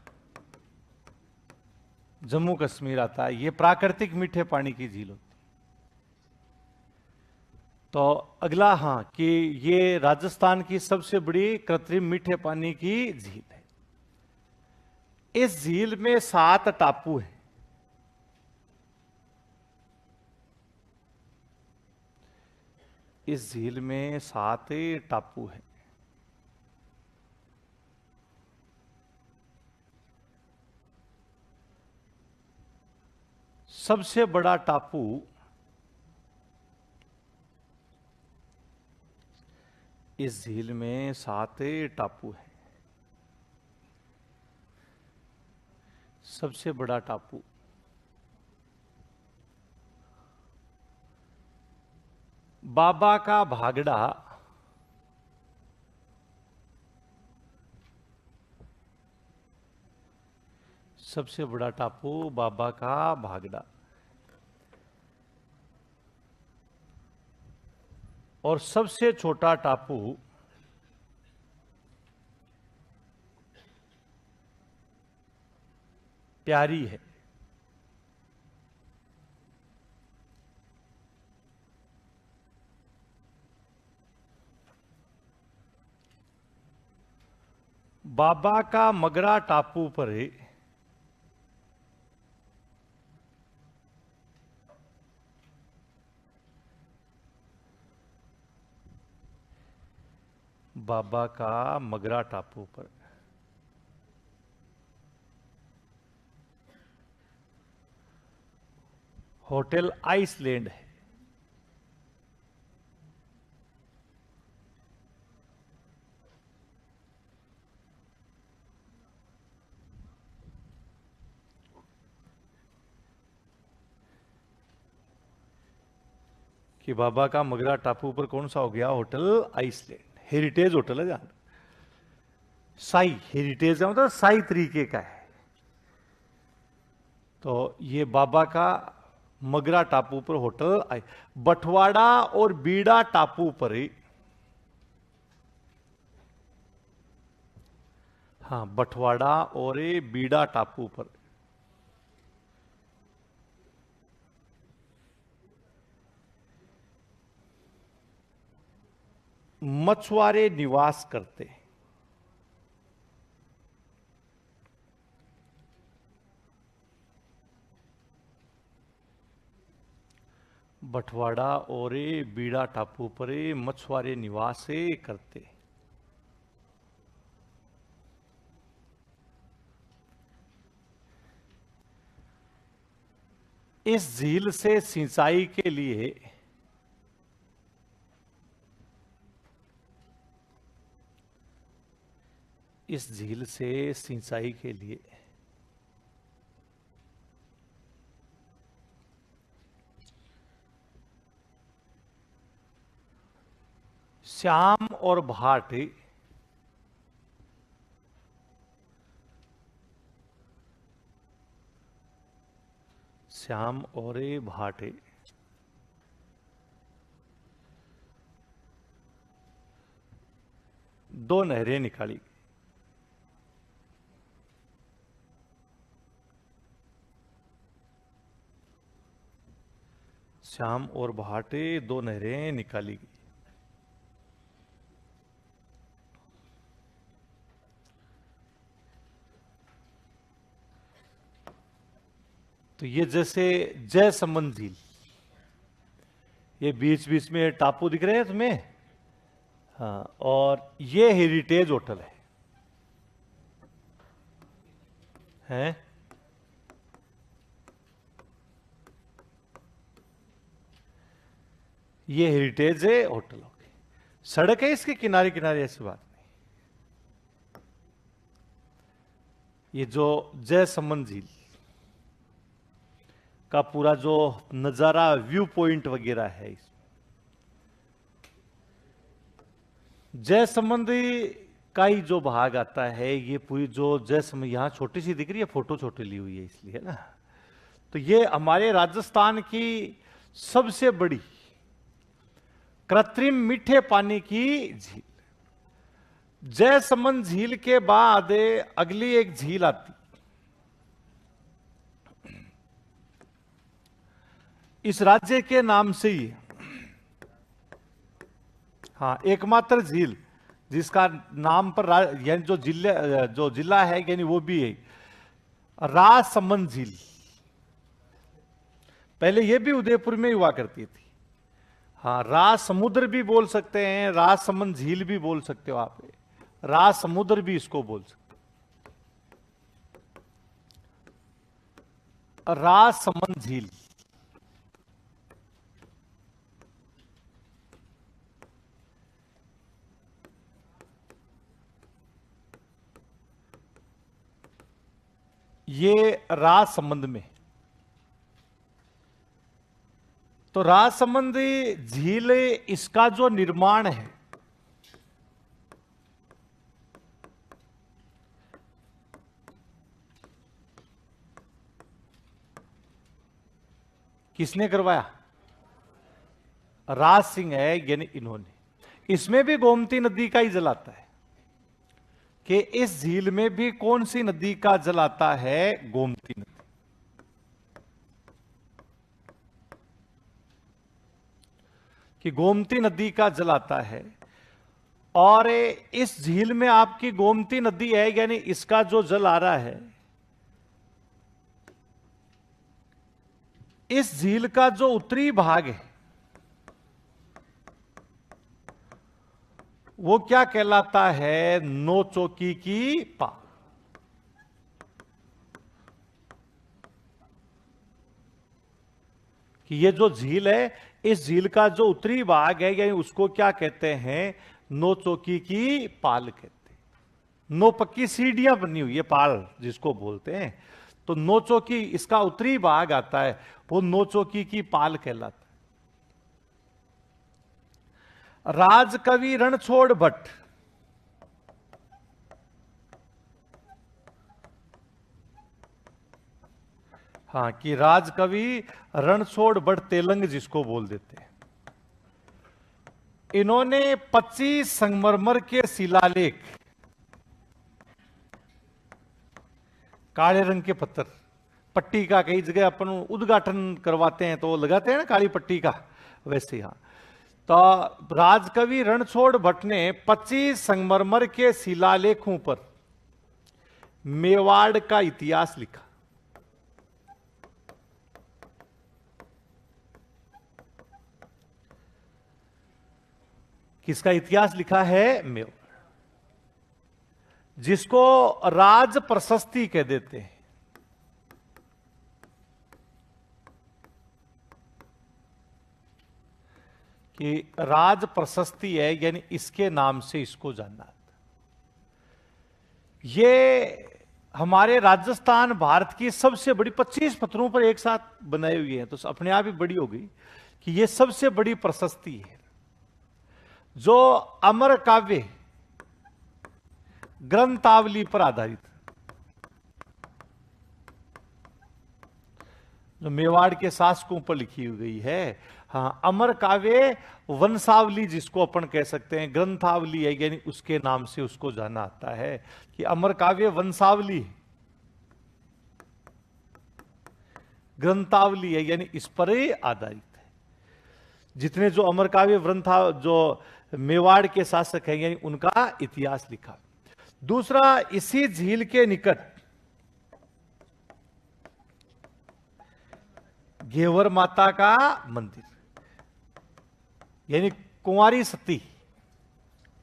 जम्मू कश्मीर आता है। ये प्राकृतिक मीठे पानी की झील होती। तो अगला, हां, कि ये राजस्थान की सबसे बड़ी कृत्रिम मीठे पानी की झील है। इस झील में 7 टापू हैं। इस झील में 7 टापू हैं। सबसे बड़ा टापू इस झील में 7 टापू है। सबसे बड़ा टापू बाबा का भागड़ा, सबसे बड़ा टापू बाबा का भागड़ा। और सबसे छोटा टापू प्यारी है। बाबा का मगरा टापू पर बाबा का मगरा टापू पर होटल आइसलैंड है। कि बाबा का मगरा टापू पर कौन सा हो गया होटल? आइसलैंड। हेरिटेज होटल है जहां, साई, हेरिटेज का मतलब साई तरीके का है। तो ये बाबा का मगरा टापू पर होटल आई। बटवाड़ा और बीड़ा टापू पर ही, हाँ, बटवाड़ा और ये बीड़ा टापू पर मछुआरे निवास करते। बटवाड़ा और ये बीड़ा टापू पर ये मछुआरे निवास करते। इस झील से सिंचाई के लिए इस झील से सिंचाई के लिए श्याम और भाट श्याम और भाट दो नहरें निकाली। श्याम और भाटे दो नहरें निकाली गई। तो ये जैसे जयसमंद झील, ये बीच बीच में टापू दिख रहे हैं तुम्हें, हाँ, और ये हेरिटेज होटल है? ये हेरिटेज है होटल हो गई। सड़क है इसके किनारे किनारे, ऐसी बात नहीं। ये जो जयसमंद झील का पूरा जो नजारा, व्यू पॉइंट वगैरह है, इसमें जयसमंद का ही जो भाग आता है, ये पूरी जो जयसमंद यहां छोटी सी दिख रही है, फोटो छोटी ली हुई है इसलिए ना। तो ये हमारे राजस्थान की सबसे बड़ी कृत्रिम मीठे पानी की झील। जयसमंद झील के बाद अगली एक झील आती, इस राज्य के नाम से ही, हाँ, एकमात्र झील जिसका नाम पर यानी जो जिला है यानी वो भी है, राजसमंद झील। पहले ये भी उदयपुर में हुआ करती थी। हाँ, राज समुद्र भी बोल सकते हैं, राजसमंद झील भी बोल सकते हो आप, राज समुद्र भी इसको बोल सकते हो। राजसमंद झील ये राजसमंद में। तो राजसमंद झील, इसका जो निर्माण है, किसने करवाया? राज सिंह है, यानी इन्होंने। इसमें भी गोमती नदी का ही जल आता है कि इस झील में भी कौन सी नदी का जल आता है? गोमती नदी। कि गोमती नदी का जल आता है, और इस झील में आपकी गोमती नदी है, यानी इसका जो जल आ रहा है, इस झील का जो उत्तरी भाग है वो क्या कहलाता है? नौचौकी की पाल। कि ये जो झील है, इस झील का जो उत्तरी भाग है, यानी उसको क्या कहते हैं? नौचौकी की पाल कहते हैं। नौ पक्की सीढ़ियां बनी हुई है, पाल जिसको बोलते हैं। तो नौचौकी, इसका उत्तरी भाग आता है, वो नौचौकी की पाल कहलाता है। राजकवि रणछोड़ भट्ट, हाँ, कि राजकवि रणछोड़ भट्ट तेलंग जिसको बोल देते हैं, इन्होंने 25 संगमरमर के शिलालेख, काले रंग के पत्थर, पट्टी का कई जगह अपन उद्घाटन करवाते हैं तो लगाते हैं ना काली पट्टी का, वैसे यहां तो राजकवि रणछोड़ भट्ट ने 25 संगमरमर के शिलालेखों पर मेवाड़ का इतिहास लिखा। किसका इतिहास लिखा है? मेवाड़, जिसको राज प्रशस्ति कह देते हैं। कि राज प्रशस्ति है, यानी इसके नाम से इसको जाना। ये हमारे राजस्थान भारत की सबसे बड़ी, 25 पत्थरों पर एक साथ बनाए हुए हैं, तो अपने आप ही बड़ी हो गई कि ये सबसे बड़ी प्रशस्ति है, जो अमर काव्य ग्रंथावली पर आधारित, जो मेवाड़ के शासकों पर लिखी हुई है। हाँ, अमर काव्य वंशावली जिसको अपन कह सकते हैं, ग्रंथावली है, यानी उसके नाम से उसको जाना आता है कि अमर काव्य वंशावली, ग्रंथावली है, यानी इस पर ही आधारित है। जितने जो अमर काव्य ग्रंथा, जो मेवाड़ के शासक हैं, यानी उनका इतिहास लिखा। दूसरा, इसी झील के निकट घेवर माता का मंदिर, यानी कुंवारी सती,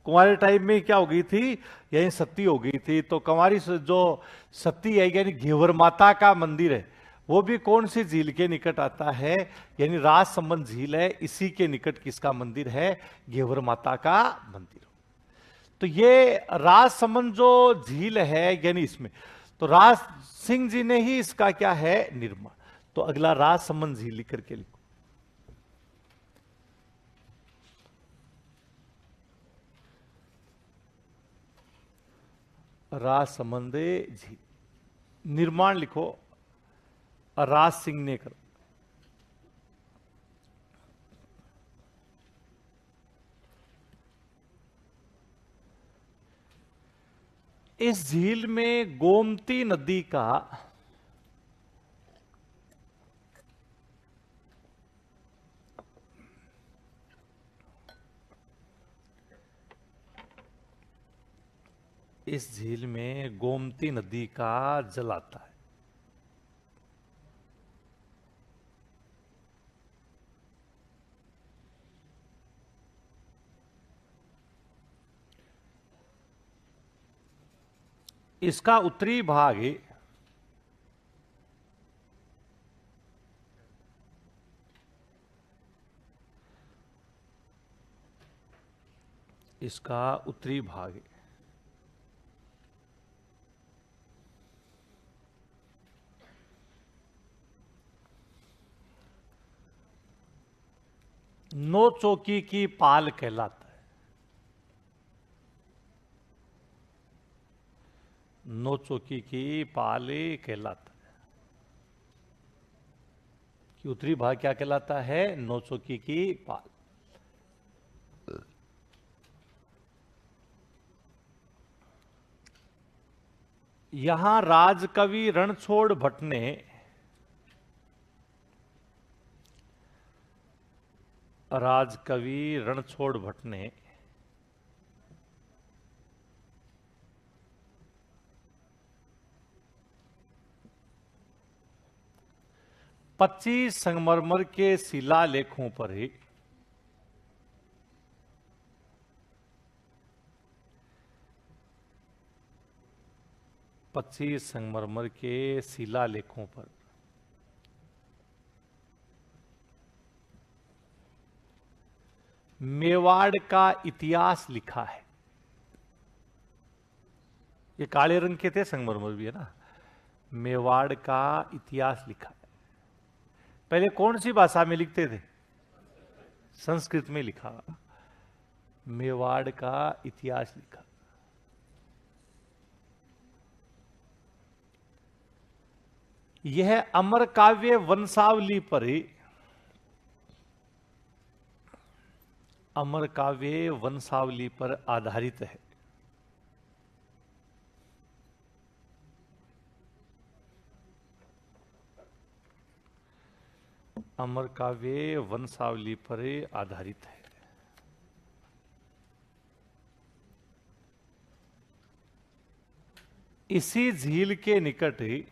कुंवारे टाइम में क्या हो गई थी, यानी सती हो गई थी, तो कुंवारी जो सती है, यानी घेवर माता का मंदिर है, वो भी कौन सी झील के निकट आता है, यानी राजसमंद झील है, इसी के निकट किसका मंदिर है? घेवर माता का मंदिर। तो ये राजसमंद जो झील है, यानी इसमें तो राज सिंह जी ने ही इसका क्या है, निर्माण। तो अगला राजसमंद झील लिख करके लिखो। राजसमंद झील निर्माण लिखो, राज सिंह ने करो। इस झील में गोमती नदी का इस झील में गोमती नदी का जल आता है। इसका उत्तरी भाग है, इसका उत्तरी भाग है, नौ चौकी की पाल कहलाता है। नौ चौकी की पाल कहलाता है, कि उत्तरी भाग क्या कहलाता है? नौ चौकी की पाल। यहां राजकवि रणछोड़ भट्ट ने पच्चीस संगमरमर के शिलालेखों पर ही संगमरमर के शिलालेखों पर मेवाड़ का इतिहास लिखा है। ये काले रंग के थे संगमरमर भी, है ना। मेवाड़ का इतिहास लिखा है। पहले कौन सी भाषा में लिखते थे? संस्कृत में लिखा। मेवाड़ का इतिहास लिखा। यह अमर काव्य वंशावली पर ही, अमर काव्य वंशावली पर आधारित है। अमर काव्य वंशावली पर आधारित है। इसी झील के निकट ही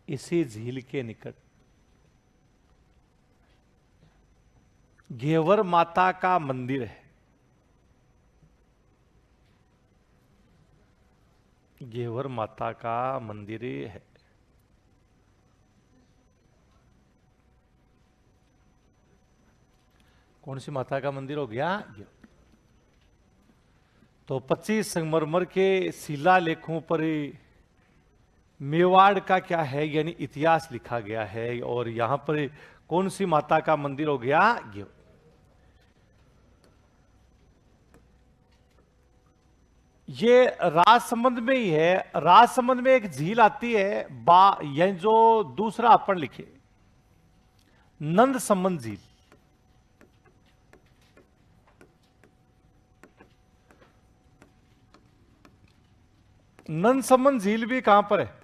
इसी झील के निकट घेवर माता का मंदिर है। घेवर माता का मंदिर है। कौन सी माता का मंदिर हो गया? तो 25 संगमरमर के शिलालेखों पर मेवाड़ का क्या है यानी इतिहास लिखा गया है। और यहां पर कौन सी माता का मंदिर हो गया? ये राजसमंद में ही है। राजसमंद में एक झील आती है यानी जो दूसरा अपन लिखे नंद संबंध झील। नंद संबंध झील भी कहां पर है?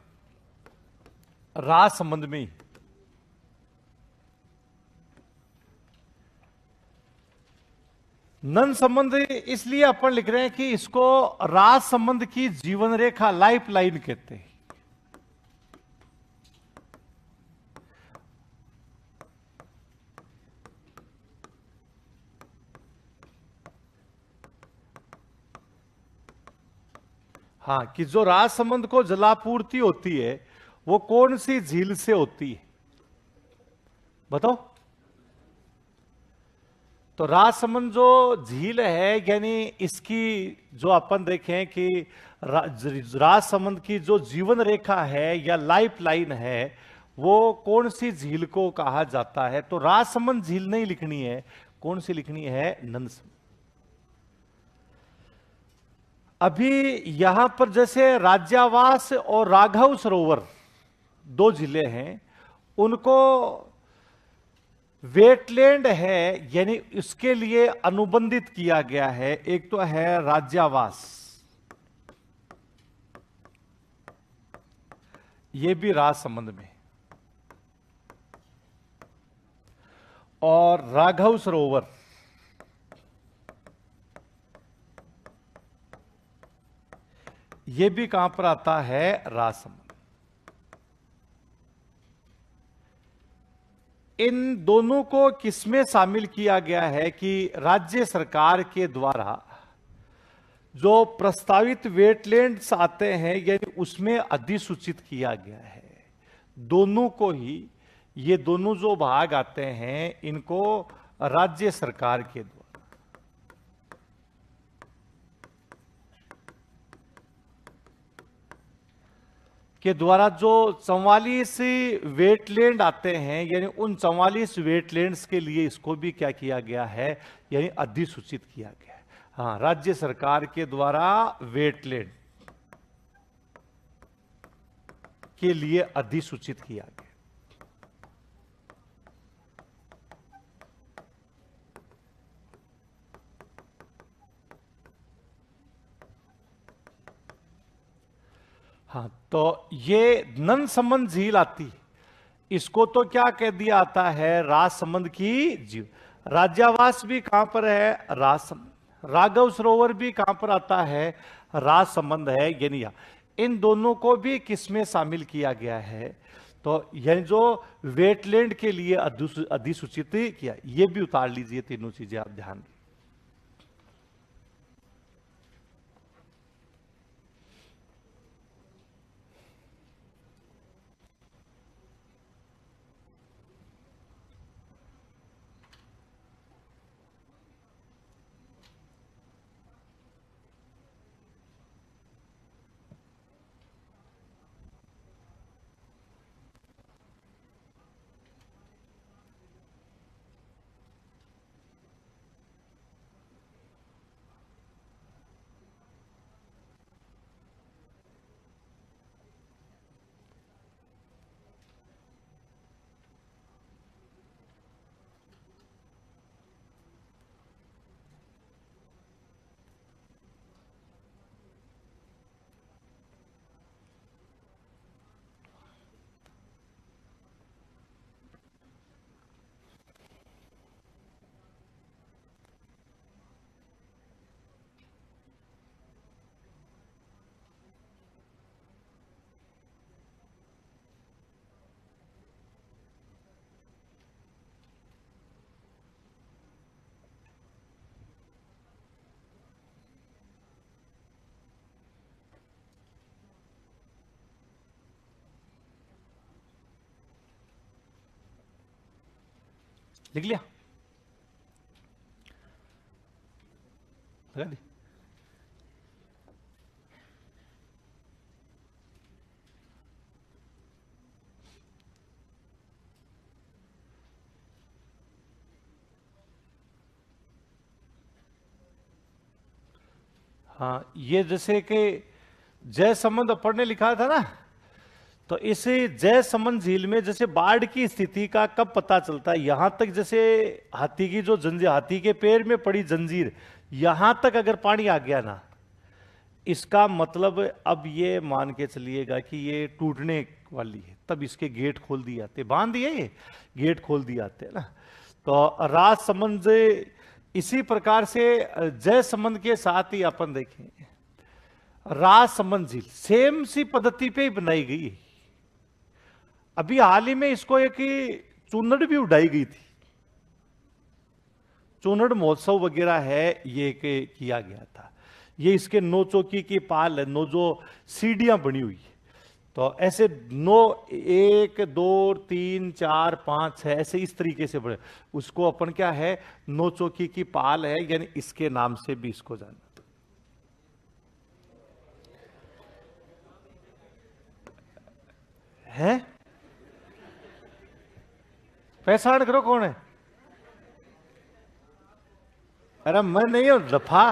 राजसमंद में ही। नंद संबंध इसलिए अपन लिख रहे हैं कि इसको राज संबंध की जीवन रेखा लाइफ लाइन कहते हैं। हाँ, कि जो राज संबंध को जलापूर्ति होती है वो कौन सी झील से होती है बताओ? तो राजसमंद जो झील है यानी इसकी जो अपन देखें कि राजसमंद की जो जीवन रेखा है या लाइफ लाइन है वो कौन सी झील को कहा जाता है? तो राजसमंद झील नहीं लिखनी है, कौन सी लिखनी है? नंदसमंद। अभी यहां पर जैसे राज्यावास और राघव सरोवर दो जिले हैं, उनको वेटलैंड है यानी इसके लिए अनुबंधित किया गया है। एक तो है राज्यावास, ये भी राजसमंद में, और राघव सरोवर ये भी कहां पर आता है? राजसमंद। इन दोनों को किसमें शामिल किया गया है कि राज्य सरकार के द्वारा जो प्रस्तावित वेटलैंड्स आते हैं यानी उसमें अधिसूचित किया गया है। दोनों को ही, ये दोनों जो भाग आते हैं इनको राज्य सरकार के द्वारा जो 44 वेटलैंड आते हैं यानी उन 44 वेटलैंड्स के लिए इसको भी क्या किया गया है यानी अधिसूचित किया गया है। हाँ, राज्य सरकार के द्वारा वेटलैंड के लिए अधिसूचित किया गया। हाँ, तो ये नंद संबंध झील आती, इसको तो क्या कह दिया आता है? राजसमंद की झील। राज्यावास भी कहां पर है? राजसमंद। राघव सरोवर भी कहां पर आता है? राजसमंद है यानी इन दोनों को भी किसमें शामिल किया गया है? तो यानी जो वेटलैंड के लिए अधिसूचित किया, ये भी उतार लीजिए, तीनों चीजें आप ध्यान। लिख लिया, लगा दी। हाँ, ये जैसे कि जय संबंध अपन ने लिखा था ना, तो इस जय संबंध झील में जैसे बाढ़ की स्थिति का कब पता चलता है, यहां तक जैसे हाथी की जो जंजीर, हाथी के पैर में पड़ी जंजीर, यहां तक अगर पानी आ गया ना, इसका मतलब अब ये मान के चलिएगा कि ये टूटने वाली है, तब इसके गेट खोल दिए जाते, बांध दिए ये गेट खोल दिए जाते ना। तो राज संबंध इसी प्रकार से जय संबंध के साथ ही अपन देखें, राज संबंध झील सेम सी पद्धति पे ही बनाई गई है। अभी हाल ही में इसको एक चूनड़ भी उड़ाई गई थी, चूनड़ महोत्सव वगैरह है, ये किया गया था। ये इसके 9 चौकी की पाल है, 9 जो सीढ़ियां बनी हुई है, तो ऐसे 9, 1 2 3 4 5 6 ऐसे इस तरीके से बने, उसको अपन क्या है 9 चौकी की पाल है, यानी इसके नाम से भी इसको जाना है। पहचान करो कौन है? अरे मैं नहीं हूं लफा।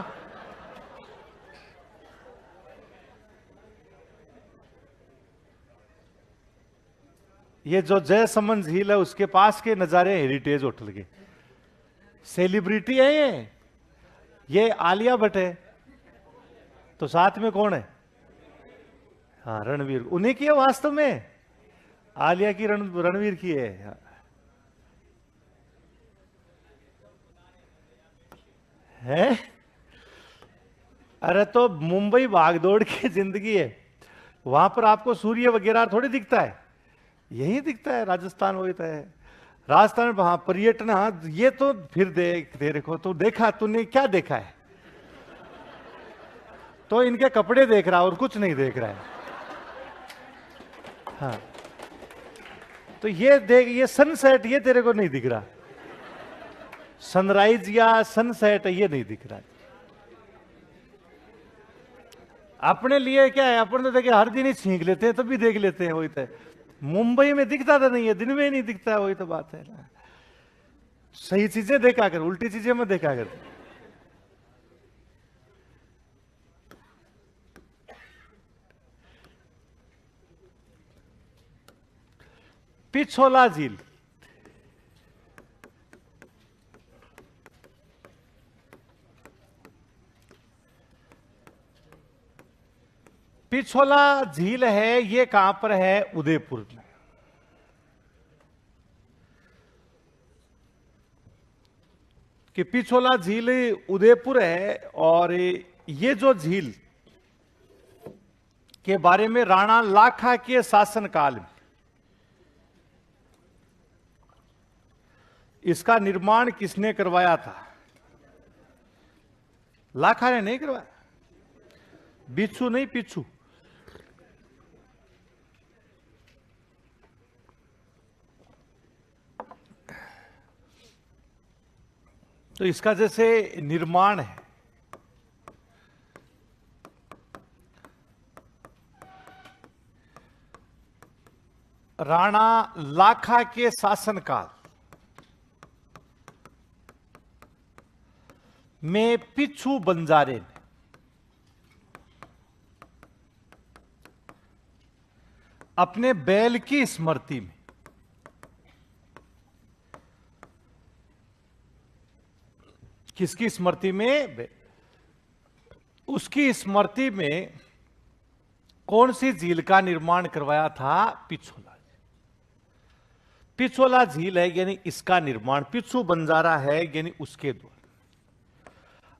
ये जो जय समन झील है उसके पास के नजारे हेरिटेज होटल के, सेलिब्रिटी है ये आलिया भट्ट है, तो साथ में कौन है? हाँ, रणवीर, उन्हीं की है वास्तव में, आलिया की रणवीर की है। है? अरे तो मुंबई भागदौड़ की जिंदगी है, वहां पर आपको सूर्य वगैरह थोड़ी दिखता है, यही दिखता है। राजस्थान वही तो है, राजस्थान में वहां पर्यटन। हाँ, ये तो फिर देखो तो देखा तूने, क्या देखा है? तो इनके कपड़े देख रहा और कुछ नहीं देख रहा है। हाँ, तो ये देख, ये सनसेट ये तेरे को नहीं दिख रहा, सनराइज या सनसेट ये नहीं दिख रहा। अपने लिए क्या है, अपन तो देखे हर दिन ही छींक लेते हैं, तब भी देख लेते हैं, वही तो। मुंबई में दिखता तो नहीं है, दिन में ही नहीं दिखता है, वही तो बात है ना। सही चीजें देखा कर, उल्टी चीजें मत देखा कर। पिछोला झील, पिछोला झील है, ये कहां पर है? उदयपुर में। कि पिछोला झील उदयपुर है, और ये जो झील के बारे में राणा लाखा के शासनकाल में इसका निर्माण किसने करवाया था? लाखा ने नहीं करवाया, बिच्छू नहीं, पिच्छू। तो इसका जैसे निर्माण है, राणा लाखा के शासनकाल में पिच्छू बंजारे ने अपने बैल की स्मृति में किसकी स्मृति में? उसकी स्मृति में कौन सी झील का निर्माण करवाया था? पिछोला। पिछोला झील है, यानी इसका निर्माण पिच्छू बंजारा है, यानी उसके द्वारा।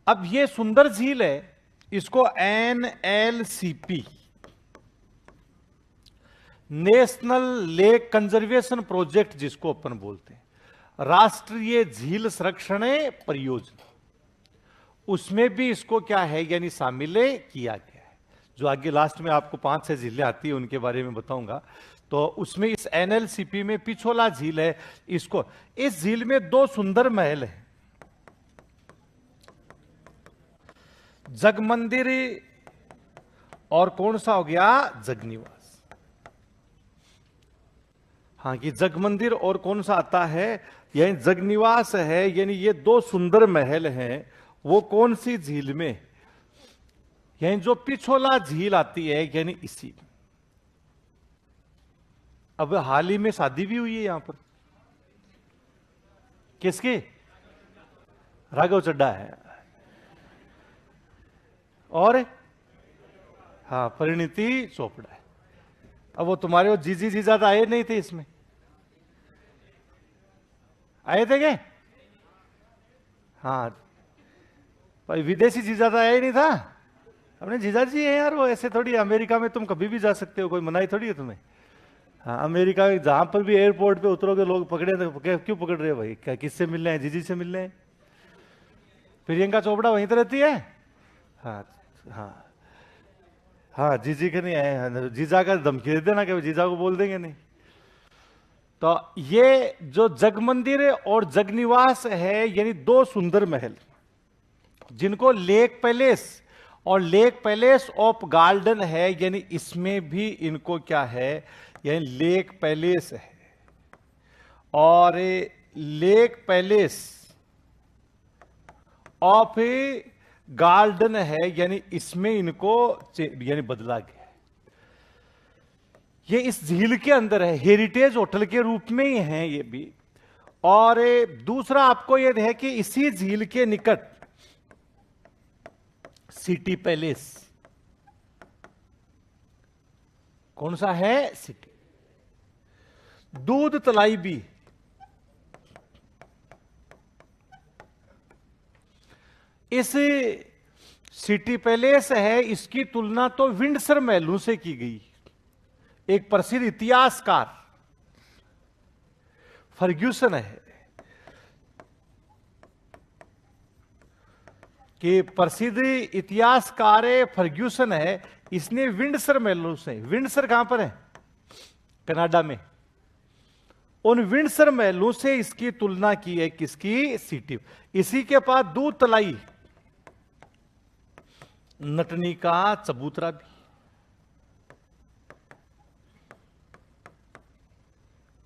अब ये सुंदर झील है, इसको NLCP national lake conservation project जिसको अपन बोलते हैं, राष्ट्रीय झील संरक्षण परियोजना, उसमें भी इसको क्या है, यानी शामिल किया गया है। जो आगे लास्ट में आपको 5-6 झीलें आती है उनके बारे में बताऊंगा। तो उसमें इस एनएलसीपी में पिछोला झील है। इसको, इस झील में दो सुंदर महल है, जगमंदिर और कौन सा हो गया, जगनिवास। हाँ, कि जगमंदिर और कौन सा आता है, यानी जगनिवास है। यानी ये दो सुंदर महल हैं, वो कौन सी झील में, यानी जो पिछोला झील आती है, यानी इसी। अब हाल ही में शादी भी हुई है यहां पर, किसकी, राघव चड्ढा है, और हाँ परिणीति चोपड़ा है। अब वो तुम्हारे वो जीजी जीजा तो आए नहीं थे इसमें, आए थे क्या, हाँ भाई विदेशी जीजा तो आया ही नहीं था, अपने जीजा जी है यार। वो ऐसे थोड़ी, अमेरिका में तुम कभी भी जा सकते हो, कोई मनाही थोड़ी है तुम्हें। हाँ, अमेरिका में जहां पर भी एयरपोर्ट पे उतरोगे लोग पकड़े तो क्यों पकड़ रहे हो भाई, क्या किससे मिलने हैं, जीजी से मिलने हैं। प्रियंका चोपड़ा वहीं तो रहती है। हाँ हाँ हाँ, जीजी के नहीं आए, हाँ, जीजा का धमकी दे देना कि जीजा को बोल देंगे नहीं। तो ये जो जगमंदिर और जगनिवास है, यानी दो सुंदर महल, जिनको लेक पैलेस और लेक पैलेस ऑफ गार्डन है, यानी इसमें भी इनको क्या है, यानी लेक पैलेस है और लेक पैलेस ऑफ गार्डन है, यानी इसमें इनको यानी बदला गया है। ये इस झील के अंदर है, हेरिटेज होटल के रूप में ही है ये भी। और दूसरा आपको यह है कि इसी झील के निकट सिटी पैलेस, कौन सा है, सिटी। दूध तलाई भी, इस सिटी पैलेस है, इसकी तुलना तो विंडसर महलों से की गई। एक प्रसिद्ध इतिहासकार फर्ग्यूसन है कि प्रसिद्ध इतिहासकार फर्ग्यूसन है, इसने विंडसर महलों से, विंडसर कहां पर है, कनाडा में, उन विंडसर महलों से इसकी तुलना की है, किसकी, सिटी। इसी के पास दूध तलाई, नटनी का चबूतरा भी,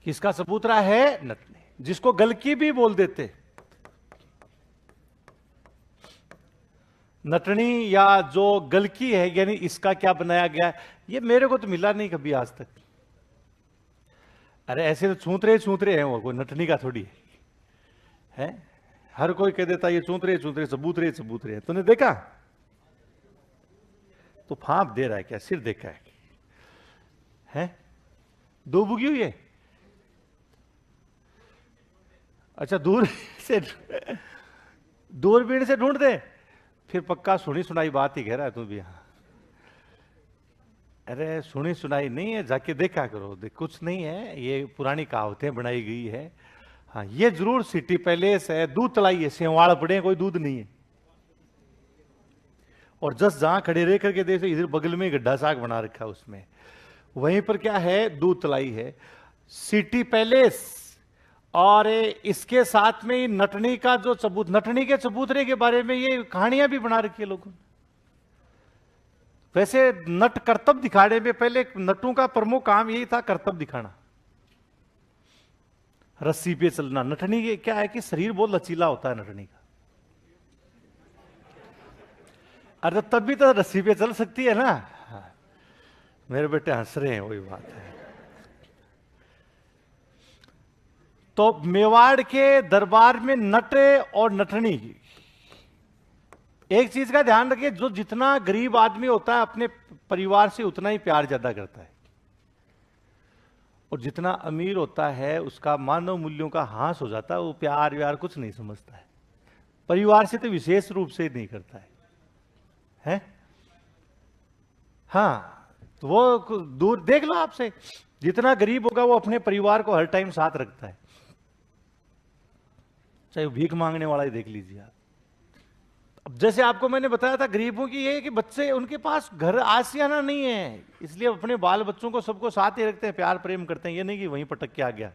किसका चबूतरा है, नटनी, जिसको गलकी भी बोल देते। नटनी या जो गलकी है, यानी इसका क्या बनाया गया है, ये मेरे को तो मिला नहीं कभी आज तक। अरे ऐसे तो छूतरे हैं वो, कोई नटनी का थोड़ी है। हर कोई कह देता ये छूतरे चबूतरे है, तूने देखा, तो फांप दे रहा है क्या, सिर देखा है? दो बुगी हुई है, अच्छा दूरबीन से ढूंढ दे, फिर पक्का सुनी सुनाई बात ही कह रहा है तू भी। हाँ, अरे सुनी सुनाई नहीं है, जाके देखा करो, कुछ नहीं है, ये पुरानी कहावतें बनाई गई है। हाँ, ये जरूर सिटी पैलेस है, दूध तलाई है, सेवाड़ पड़े, कोई दूध नहीं है। और जस्ट जहां खड़े रह करके देखो, इधर बगल में गड्ढा साग बना रखा है उसमें, वहीं पर क्या है, दूध तलाई है, सिटी पैलेस। और इसके साथ में ही नटनी का जो नटनी के चबूतरे के बारे में ये कहानियां भी बना रखी है लोगों ने। वैसे नट करतब दिखाने में, पहले नटों का प्रमुख काम यही था, करतब दिखाना, रस्सी पे चलना। नटनी के क्या है कि शरीर बहुत लचीला होता है नटनी का, अरे तब भी तो रस्सी पे चल सकती है ना। हाँ, मेरे बेटे हंस रहे हैं, वही बात है। तो मेवाड़ के दरबार में नट और नटनी, एक चीज का ध्यान रखिए, जो जितना गरीब आदमी होता है अपने परिवार से उतना ही प्यार ज्यादा करता है, और जितना अमीर होता है उसका मानव मूल्यों का ह्रास हो जाता है, वो प्यार व्यार कुछ नहीं समझता है, परिवार से तो विशेष रूप से नहीं करता है? हाँ, तो वो दूर देख लो आपसे, जितना गरीब होगा वो अपने परिवार को हर टाइम साथ रखता है, चाहे भीख मांगने वाला ही देख लीजिए आप। अब जैसे आपको मैंने बताया था, गरीबों की ये है कि बच्चे उनके पास घर आसियाना नहीं है, इसलिए अपने बाल बच्चों को सबको साथ ही रखते हैं, प्यार प्रेम करते हैं, ये नहीं कि वहीं पटक के आ गया।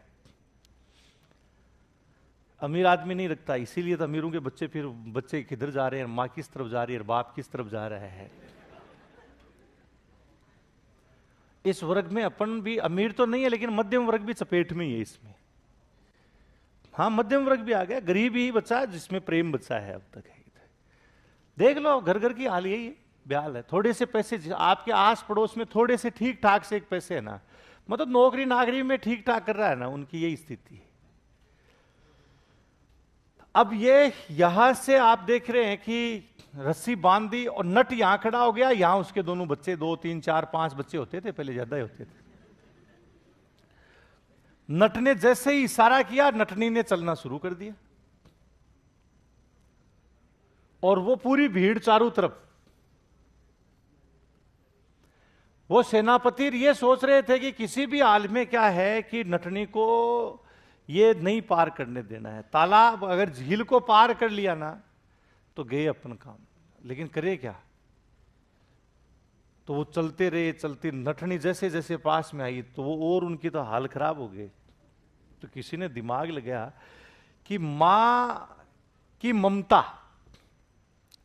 अमीर आदमी नहीं रखता, इसीलिए तो अमीरों के बच्चे फिर बच्चे किधर जा रहे हैं, माँ किस तरफ जा रही है, बाप किस तरफ जा रहा है। इस वर्ग में अपन भी अमीर तो नहीं है, लेकिन मध्यम वर्ग भी चपेट में ही है इसमें। हाँ, मध्यम वर्ग भी आ गया, गरीब ही बचा जिसमें प्रेम बचा है अब तक है। देख लो घर घर की हाल यही है, ब्याल है। थोड़े से पैसे आपके आस पड़ोस में थोड़े से ठीक ठाक से एक पैसे है ना, मतलब नौकरी नागरी में ठीक ठाक कर रहा है ना, उनकी यही स्थिति है। अब ये यहां से आप देख रहे हैं कि रस्सी बांध दी और नट यहां खड़ा हो गया, यहां उसके दोनों बच्चे, 2 3 4 5 बच्चे होते थे पहले, ज्यादा ही होते थे। नट ने जैसे ही इशारा किया, नटनी ने चलना शुरू कर दिया, और वो पूरी भीड़ चारों तरफ। वो सेनापति ये सोच रहे थे कि किसी भी हाल में क्या है कि नटनी को ये नहीं पार करने देना है। तालाब अगर झील को पार कर लिया ना तो गए अपन काम, लेकिन करे क्या। तो वो चलते रहे, चलते, नटनी जैसे जैसे पास में आई तो वो और उनकी तो हाल खराब हो गए। तो किसी ने दिमाग लगाया कि मां की ममता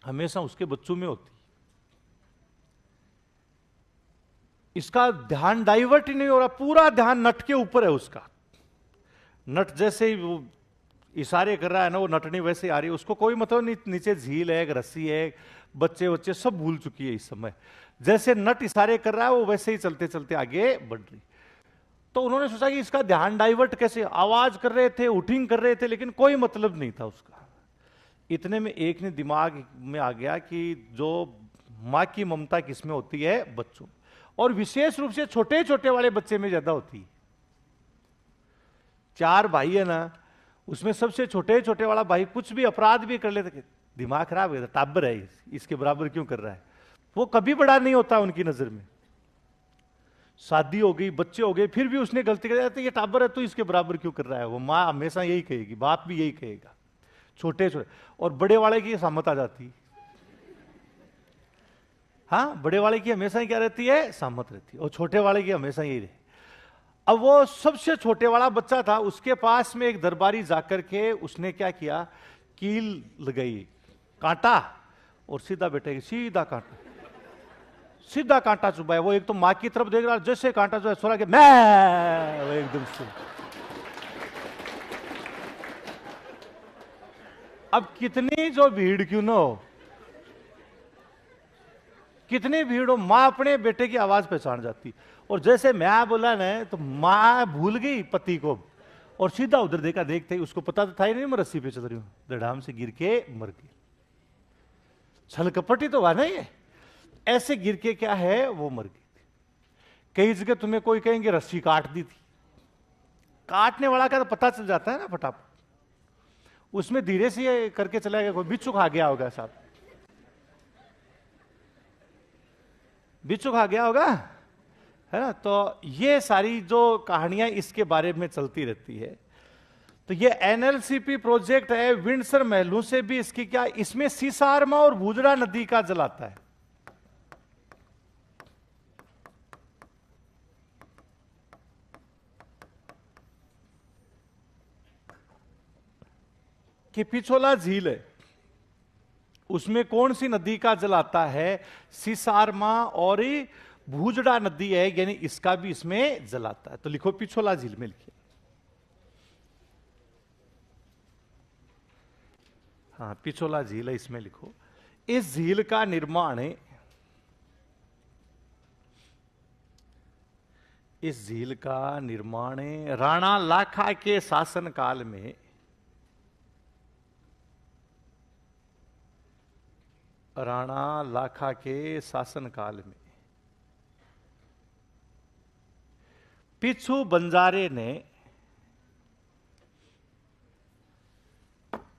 हमेशा उसके बच्चों में होती, इसका ध्यान डाइवर्ट ही नहीं हो रहा, पूरा ध्यान नट के ऊपर है उसका। नट जैसे ही वो इशारे कर रहा है ना, वो नटनी वैसे आ रही है, उसको कोई मतलब नहीं, नीचे झील है, रस्सी है, बच्चे बच्चे सब भूल चुकी है इस समय। जैसे नट इशारे कर रहा है वो वैसे ही चलते चलते आगे बढ़ रही। तो उन्होंने सोचा कि इसका ध्यान डाइवर्ट कैसे, आवाज कर रहे थे, उठिंग कर रहे थे, लेकिन कोई मतलब नहीं था उसका। इतने में एक ने दिमाग में आ गया कि जो मां की ममता किसमें होती है, बच्चों, और विशेष रूप से छोटे छोटे वाले बच्चे में ज्यादा होती है। 4 भाई है ना, उसमें सबसे छोटे छोटे वाला भाई कुछ भी अपराध भी कर लेते, दिमाग खराब है, टाबर है, इसके बराबर क्यों कर रहा है। वो कभी बड़ा नहीं होता उनकी नजर में। शादी हो गई, बच्चे हो गए, फिर भी उसने गलती कर दिया, ये टाबर है तो इसके बराबर क्यों कर रहा है। वो माँ हमेशा यही कहेगी, बाप भी यही कहेगा। छोटे छोटे और बड़े वाले की सहमत आ जाती। हाँ, बड़े वाले की हमेशा ही क्या रहती है, सहमत रहती है, और छोटे वाले की हमेशा यही रहे। अब वो सबसे छोटे वाला बच्चा था, उसके पास में एक दरबारी जाकर के उसने क्या किया, कील लगाई, कांटा, और सीधा बैठेगी, सीधा कांटा, सीधा कांटा चुभाया। वो एक तो मां की तरफ देख रहा, जैसे कांटा जो है सोरा के मैं, वो एकदम से। अब कितनी जो भीड़ क्यों ना हो, कितनी भीड़ हो, मां अपने बेटे की आवाज पहचान जाती। और जैसे मैं बोला ना, तो मां भूल गई पति को, और सीधा उधर देखा, देखते ही उसको पता तो था ही नहीं मैं रस्सी पे चल रही हूं, दड़ाम से गिर के मर गई। छल कपटी तो हुआ ना ये, ऐसे गिर के क्या है वो मर गई थी। कई जगह तुम्हें कोई कहेंगे रस्सी काट दी थी, काटने वाला का तो पता चल जाता है ना फटाफट, उसमें धीरे से करके चला गया, कोई बिच्छू खा गया होगा साहब, बिच्छू खा गया होगा, है ना। तो ये सारी जो कहानियां इसके बारे में चलती रहती है। तो ये एनएलसीपी प्रोजेक्ट है, विंडसर महलों से भी इसकी क्या, इसमें सीसारमा और भूजड़ा नदी का जल आता है। कि पिछोला झील है, उसमें कौन सी नदी का जल आता है, सीसारमा और भूजड़ा नदी है, यानी इसका भी इसमें जल आता है। तो लिखो पिछोला झील में लिखिए। हाँ, पिछोला झील है, इसमें लिखो। इस झील का निर्माण है, इस झील का निर्माण राणा लाखा के शासन काल में, राणा लाखा के शासन काल में पिछू बंजारे ने,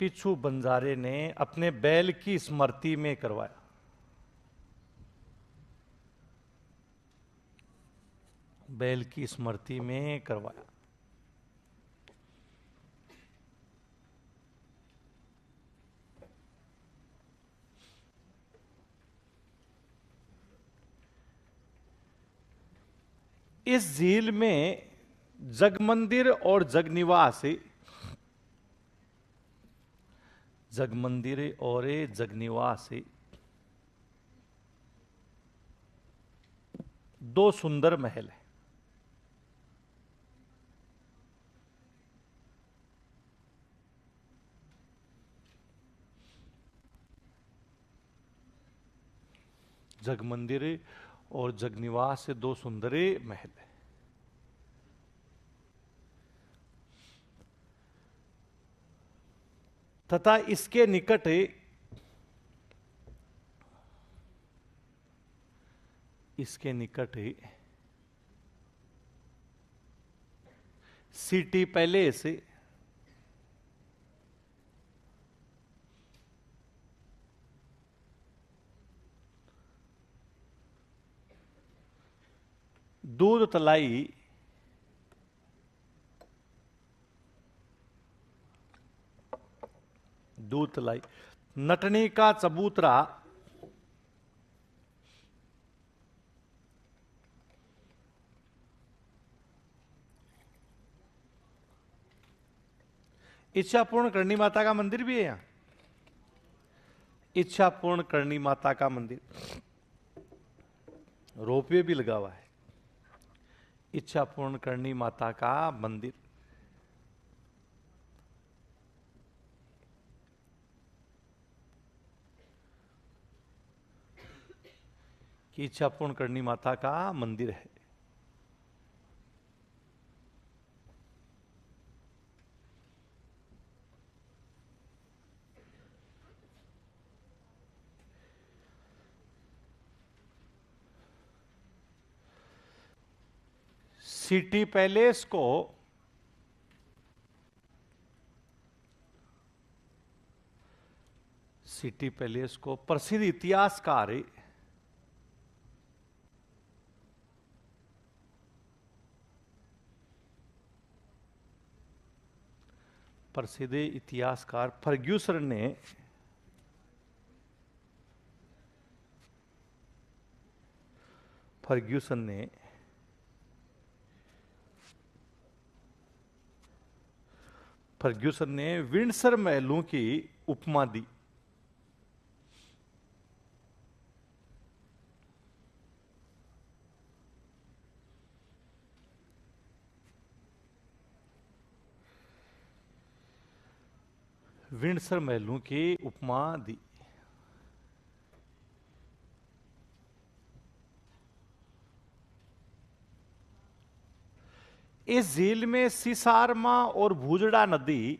पिछू बंजारे ने अपने बैल की स्मृति में करवाया। बैल की स्मृति में करवाया। इस झील में जगमंदिर और जगनिवास, जगमंदिर और जगनिवास दो सुंदर महल है। जगमंदिर और जगनिवास से दो सुंदर महल है। तथा इसके निकट सिटी पैलेस, दूध तलाई, नटनी का चबूतरा, इच्छा पूर्ण करनी माता का मंदिर भी है यहां। इच्छा पूर्ण करनी माता का मंदिर, रोपवे भी लगा हुआ है। इच्छा पूर्ण करनी माता का मंदिर, कि इच्छा पूर्ण करनी माता का मंदिर है। सिटी पैलेस को प्रसिद्ध इतिहासकार फर्ग्यूसन ने विंडसर महलों की उपमा दी। विंडसर महलों की उपमा दी। इस झील में सिसारमा और भूजड़ा नदी,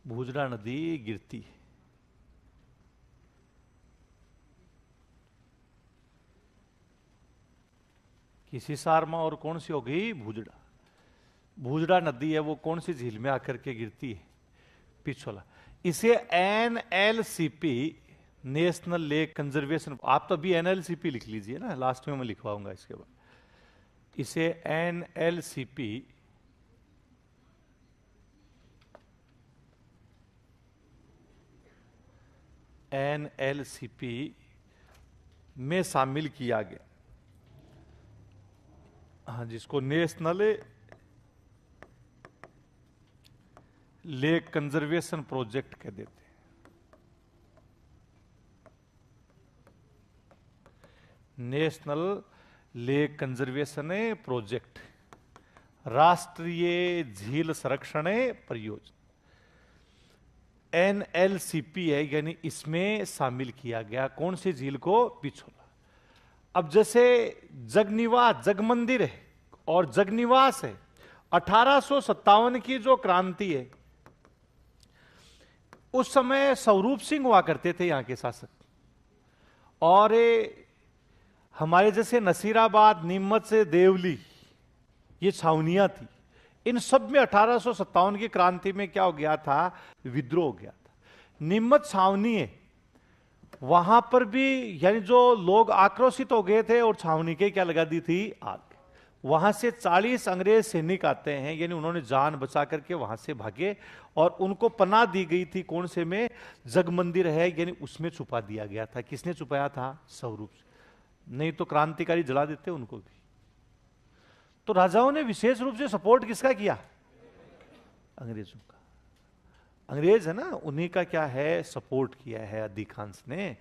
भूजड़ा नदी गिरती है। कि सिसारमा और कौन सी हो गई? भूजड़ा नदी है, वो कौन सी झील में आकर के गिरती है? पिछोला। इसे NLCP, नेशनल लेक कंजर्वेशन, आप तो अभी NLCP लिख लीजिए ना, लास्ट में मैं लिखवाऊंगा इसके बाद। इसे NLCP में शामिल किया गया। हाँ, जिसको नेशनल लेक कंजर्वेशन प्रोजेक्ट कह देते हैं। नेशनल लेक कंजर्वेशन प्रोजेक्ट, राष्ट्रीय झील संरक्षण परियोजना, NLCP है, यानी इसमें शामिल किया गया। कौन सी झील को? पिछोला। अब जैसे जगमंदिर है और जगनिवास है, 1857 की जो क्रांति है, उस समय स्वरूप सिंह हुआ करते थे यहां के शासक, और हमारे जैसे नसीराबाद, नीमच से देवली, ये छावनियां थी। इन सब में 1857 की क्रांति में क्या हो गया था? विद्रोह हो गया था। नीमच छावनी है, वहां पर भी यानी जो लोग आक्रोशित हो गए थे और छावनी के क्या लगा दी थी? आग। वहां से 40 अंग्रेज सैनिक आते हैं, यानी उन्होंने जान बचा करके वहां से भागे और उनको पनाह दी गई थी कौन से में, जग मंदिर है यानी उसमें छुपा दिया गया था। किसने छुपाया था? स्वरूप से, नहीं तो क्रांतिकारी जला देते उनको भी। तो राजाओं ने विशेष रूप से सपोर्ट किसका किया? अंग्रेजों का। अंग्रेज है ना, उन्हीं का क्या है, सपोर्ट किया है अधिकांश ने।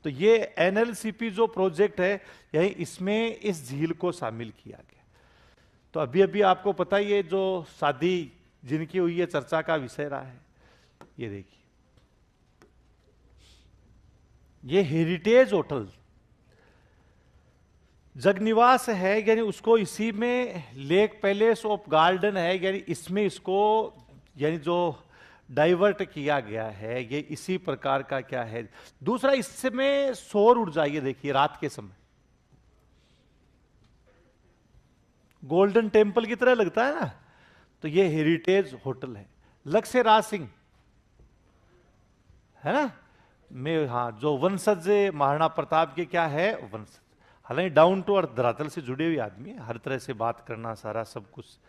तो ये एनएलसीपी जो प्रोजेक्ट है, यही इसमें इस झील को शामिल किया गया। तो अभी अभी आपको पता ही है, जो शादी जिनकी हुई है चर्चा का विषय रहा है, ये देखिए, ये हेरिटेज होटल जगनिवास है, यानी उसको इसी में लेक पैलेस ऑफ गार्डन है, यानी इसमें इसको यानी जो डाइवर्ट किया गया है, ये इसी प्रकार का क्या है। दूसरा, इसमें सौर ऊर्जा, ये देखिए रात के समय गोल्डन टेम्पल की तरह लगता है ना। तो ये हेरिटेज होटल है। लक्ष्य राज सिंह है ना, में हाँ, जो वंशज महाराणा प्रताप के क्या है, वंशज, हालांकि डाउन टू अर्थ धरातल से जुड़े हुए आदमी, हर तरह से बात करना, सारा सब कुछ,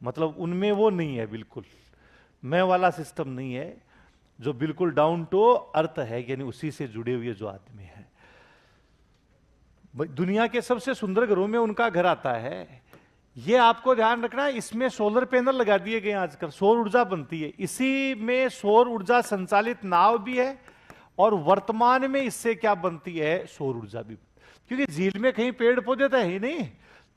मतलब उनमें वो नहीं है, बिल्कुल मैं वाला सिस्टम नहीं है, जो बिल्कुल डाउन टू अर्थ है, यानी उसी से जुड़े हुए जो आदमी है। दुनिया के सबसे सुंदर घरों में उनका घर आता है। ये आपको ध्यान रखना है, इसमें सोलर पैनल लगा दिए गए, आजकल सौर ऊर्जा बनती है इसी में, सौर ऊर्जा संचालित नाव भी है, और वर्तमान में इससे क्या बनती है, सौर ऊर्जा भी। क्योंकि झील में कहीं पेड़ पौधे तो है ही नहीं,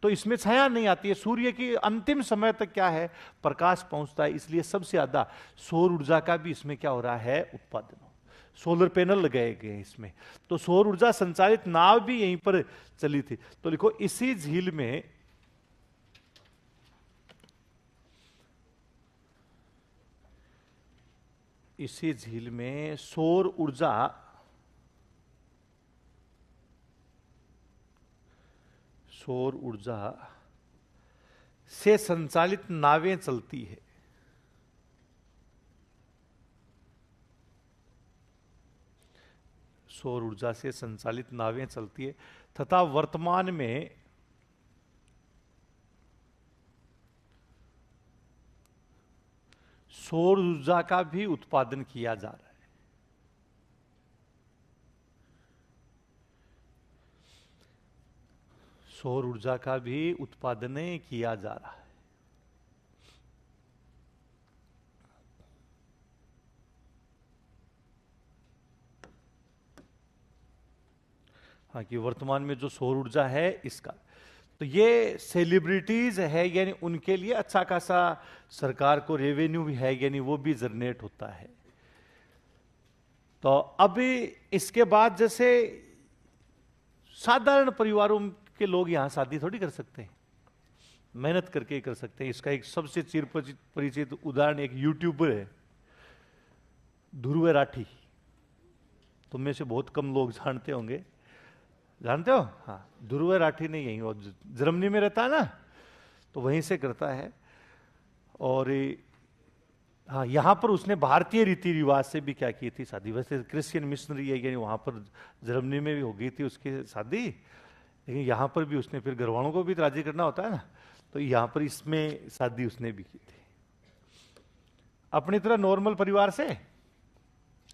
तो इसमें छाया नहीं आती है, सूर्य की अंतिम समय तक क्या है, प्रकाश पहुंचता है, इसलिए सबसे ज्यादा सौर ऊर्जा का भी इसमें क्या हो रहा है, उत्पादन। सोलर पैनल लगाए गए हैं इसमें, तो सौर ऊर्जा संचालित नाव भी यहीं पर चली थी। तो लिखो, इसी झील में सौर ऊर्जा से संचालित नावें चलती है। सौर ऊर्जा से संचालित नावें चलती है, तथा वर्तमान में सौर ऊर्जा का भी उत्पादन किया जा रहा है। सौर ऊर्जा का भी उत्पादन किया जा रहा है। हाँ, कि वर्तमान में जो सौर ऊर्जा है इसका, तो ये सेलिब्रिटीज है, यानी उनके लिए अच्छा खासा सरकार को रेवेन्यू भी है, यानी वो भी जनरेट होता है। तो अभी इसके बाद जैसे साधारण परिवारों के लोग यहां शादी थोड़ी कर सकते हैं, मेहनत करके ही कर सकते हैं। इसका एक सबसे चिर परिचित उदाहरण एक यूट्यूबर है, ध्रुव राठी। तुम में से बहुत कम लोग जानते होंगे, जानते हो? हाँ, ध्रुव राठी ने यही, वो जर्मनी में रहता है ना, तो वहीं से करता है। और हाँ, यहां पर उसने भारतीय रीति रिवाज से भी क्या की थी शादी। वैसे क्रिश्चियन मिशनरी है, यानी वहां पर जर्मनी में भी हो गई थी उसकी शादी, लेकिन यहां पर भी उसने फिर घरवालों को भी राजी करना होता है ना, तो यहां पर इसमें शादी उसने भी की थी अपनी तरह नॉर्मल परिवार से।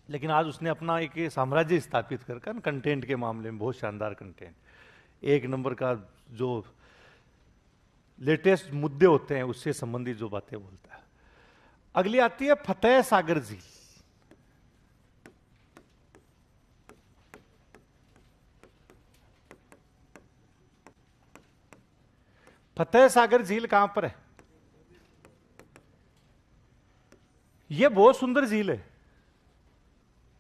लेकिन आज उसने अपना एक साम्राज्य स्थापित कर कंटेंट के मामले में, बहुत शानदार कंटेंट, एक नंबर का, जो लेटेस्ट मुद्दे होते हैं उससे संबंधित जो बातें बोलता है। अगली आती है फतेह सागर झील। फतेह सागर झील कहां पर है? यह बहुत सुंदर झील है।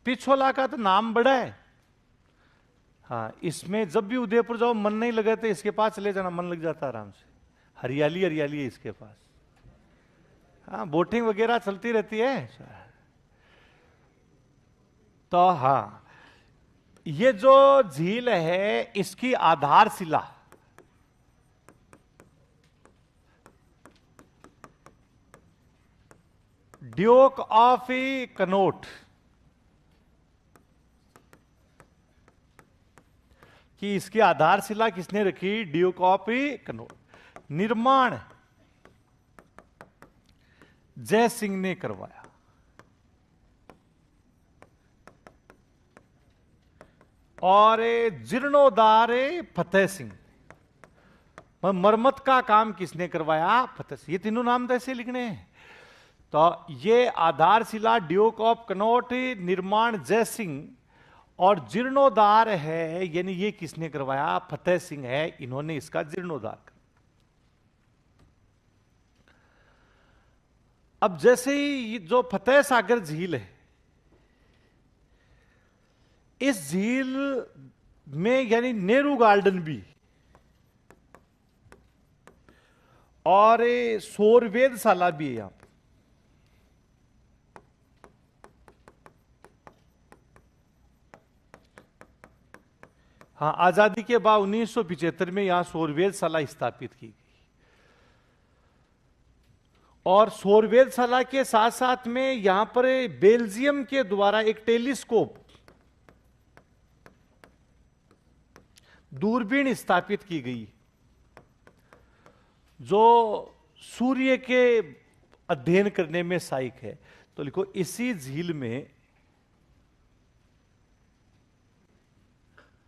पिछोला का तो नाम बड़ा है। हाँ, इसमें जब भी उदयपुर जाओ, मन नहीं लगे तो इसके पास चले जाना, मन लग जाता आराम से। हरियाली हरियाली है इसके पास। हाँ, बोटिंग वगैरह चलती रहती है। तो हाँ, ये जो झील है इसकी आधारशिला ड्यूक ऑफ कनोट कि इसकी आधारशिला किसने रखी? Duke of Connaught. निर्माण जय सिंह ने करवाया। और जीर्णोद्धार फतेह सिंह। मरम्मत का काम किसने करवाया? फतेह सिंह। ये तीनों नाम तो ऐसे लिखने हैं। तो ये आधारशिला ड्यूक ऑफ कनौट, निर्माण जय सिंह, और जीर्णोद्धार है, यानी ये किसने करवाया? फतेह सिंह है, इन्होंने इसका जीर्णोद्धार कर। अब जैसे ही जो फतेह सागर झील है, इस झील में यानी नेहरू गार्डन भी और सौर वेधशाला भी है यहां पर। हाँ, आजादी के बाद 1975 में यहां सौर वेधशाला स्थापित की गई। और सौर वेधशाला के साथ साथ में यहां पर बेल्जियम के द्वारा एक टेलीस्कोप, दूरबीन स्थापित की गई, जो सूर्य के अध्ययन करने में सहायक है। तो लिखो, इसी झील में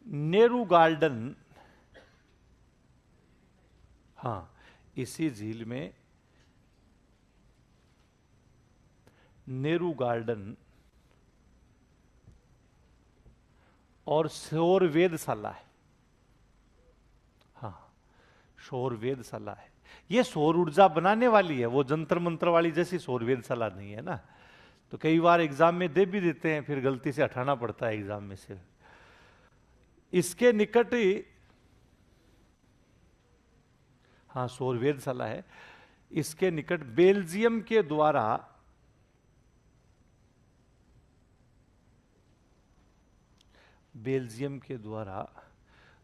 नेहरू गार्डन, हां, इसी झील में नेहरू गार्डन और सौर वेधशाला है। हाँ, सौर वेधशाला है। ये सौर ऊर्जा बनाने वाली है, वो जंतर मंत्र वाली जैसी सौर वेधशाला नहीं है ना। तो कई बार एग्जाम में दे भी देते हैं, फिर गलती से हटाना पड़ता है एग्जाम में से। इसके निकट, हाँ, सौर वेधशाला है। इसके निकट बेल्जियम के द्वारा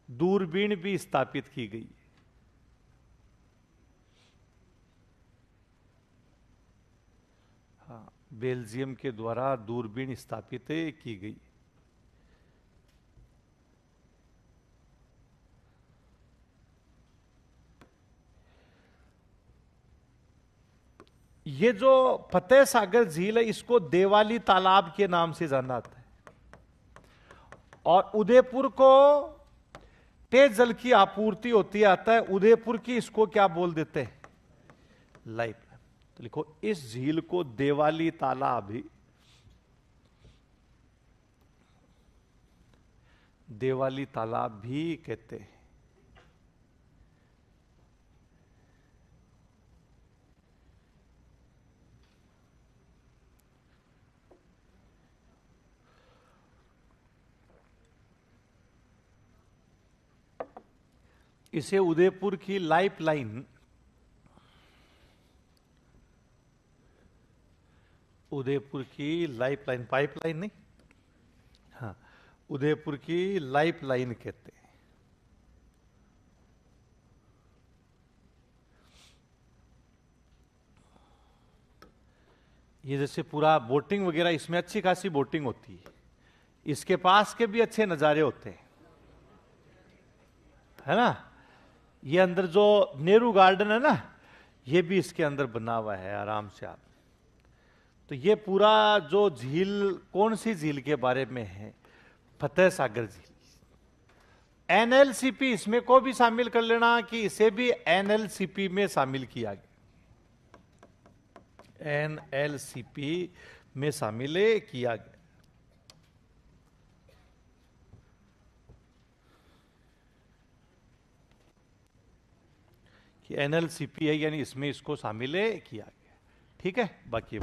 दूरबीन भी स्थापित की गई। हाँ, बेल्जियम के द्वारा दूरबीन स्थापित की गई। ये जो फतेह सागर झील है, इसको देवाली तालाब के नाम से जाना जाता है। और उदयपुर को पेयजल की आपूर्ति होती आता है उदयपुर की, इसको क्या बोल देते हैं? लाइफ। तो लिखो, इस झील को देवाली तालाब भी कहते हैं। इसे उदयपुर की लाइफलाइन, पाइपलाइन नहीं, हाँ, उदयपुर की लाइफलाइन कहते हैं। ये जैसे पूरा बोटिंग वगैरह, इसमें अच्छी खासी बोटिंग होती है। इसके पास के भी अच्छे नजारे होते हैं, है ना। ये अंदर जो नेहरू गार्डन है ना, ये भी इसके अंदर बना हुआ है आराम से आप। तो ये पूरा जो झील, कौन सी झील के बारे में है? फतेह सागर झील। एनएलसीपी इसमें को भी शामिल कर लेना कि इसे भी एनएलसीपी में शामिल किया गया। एनएलसीपी में शामिल किया गया। कि एनएलसीपी है, यानी इसमें इसको शामिल किया गया। ठीक है, बाकी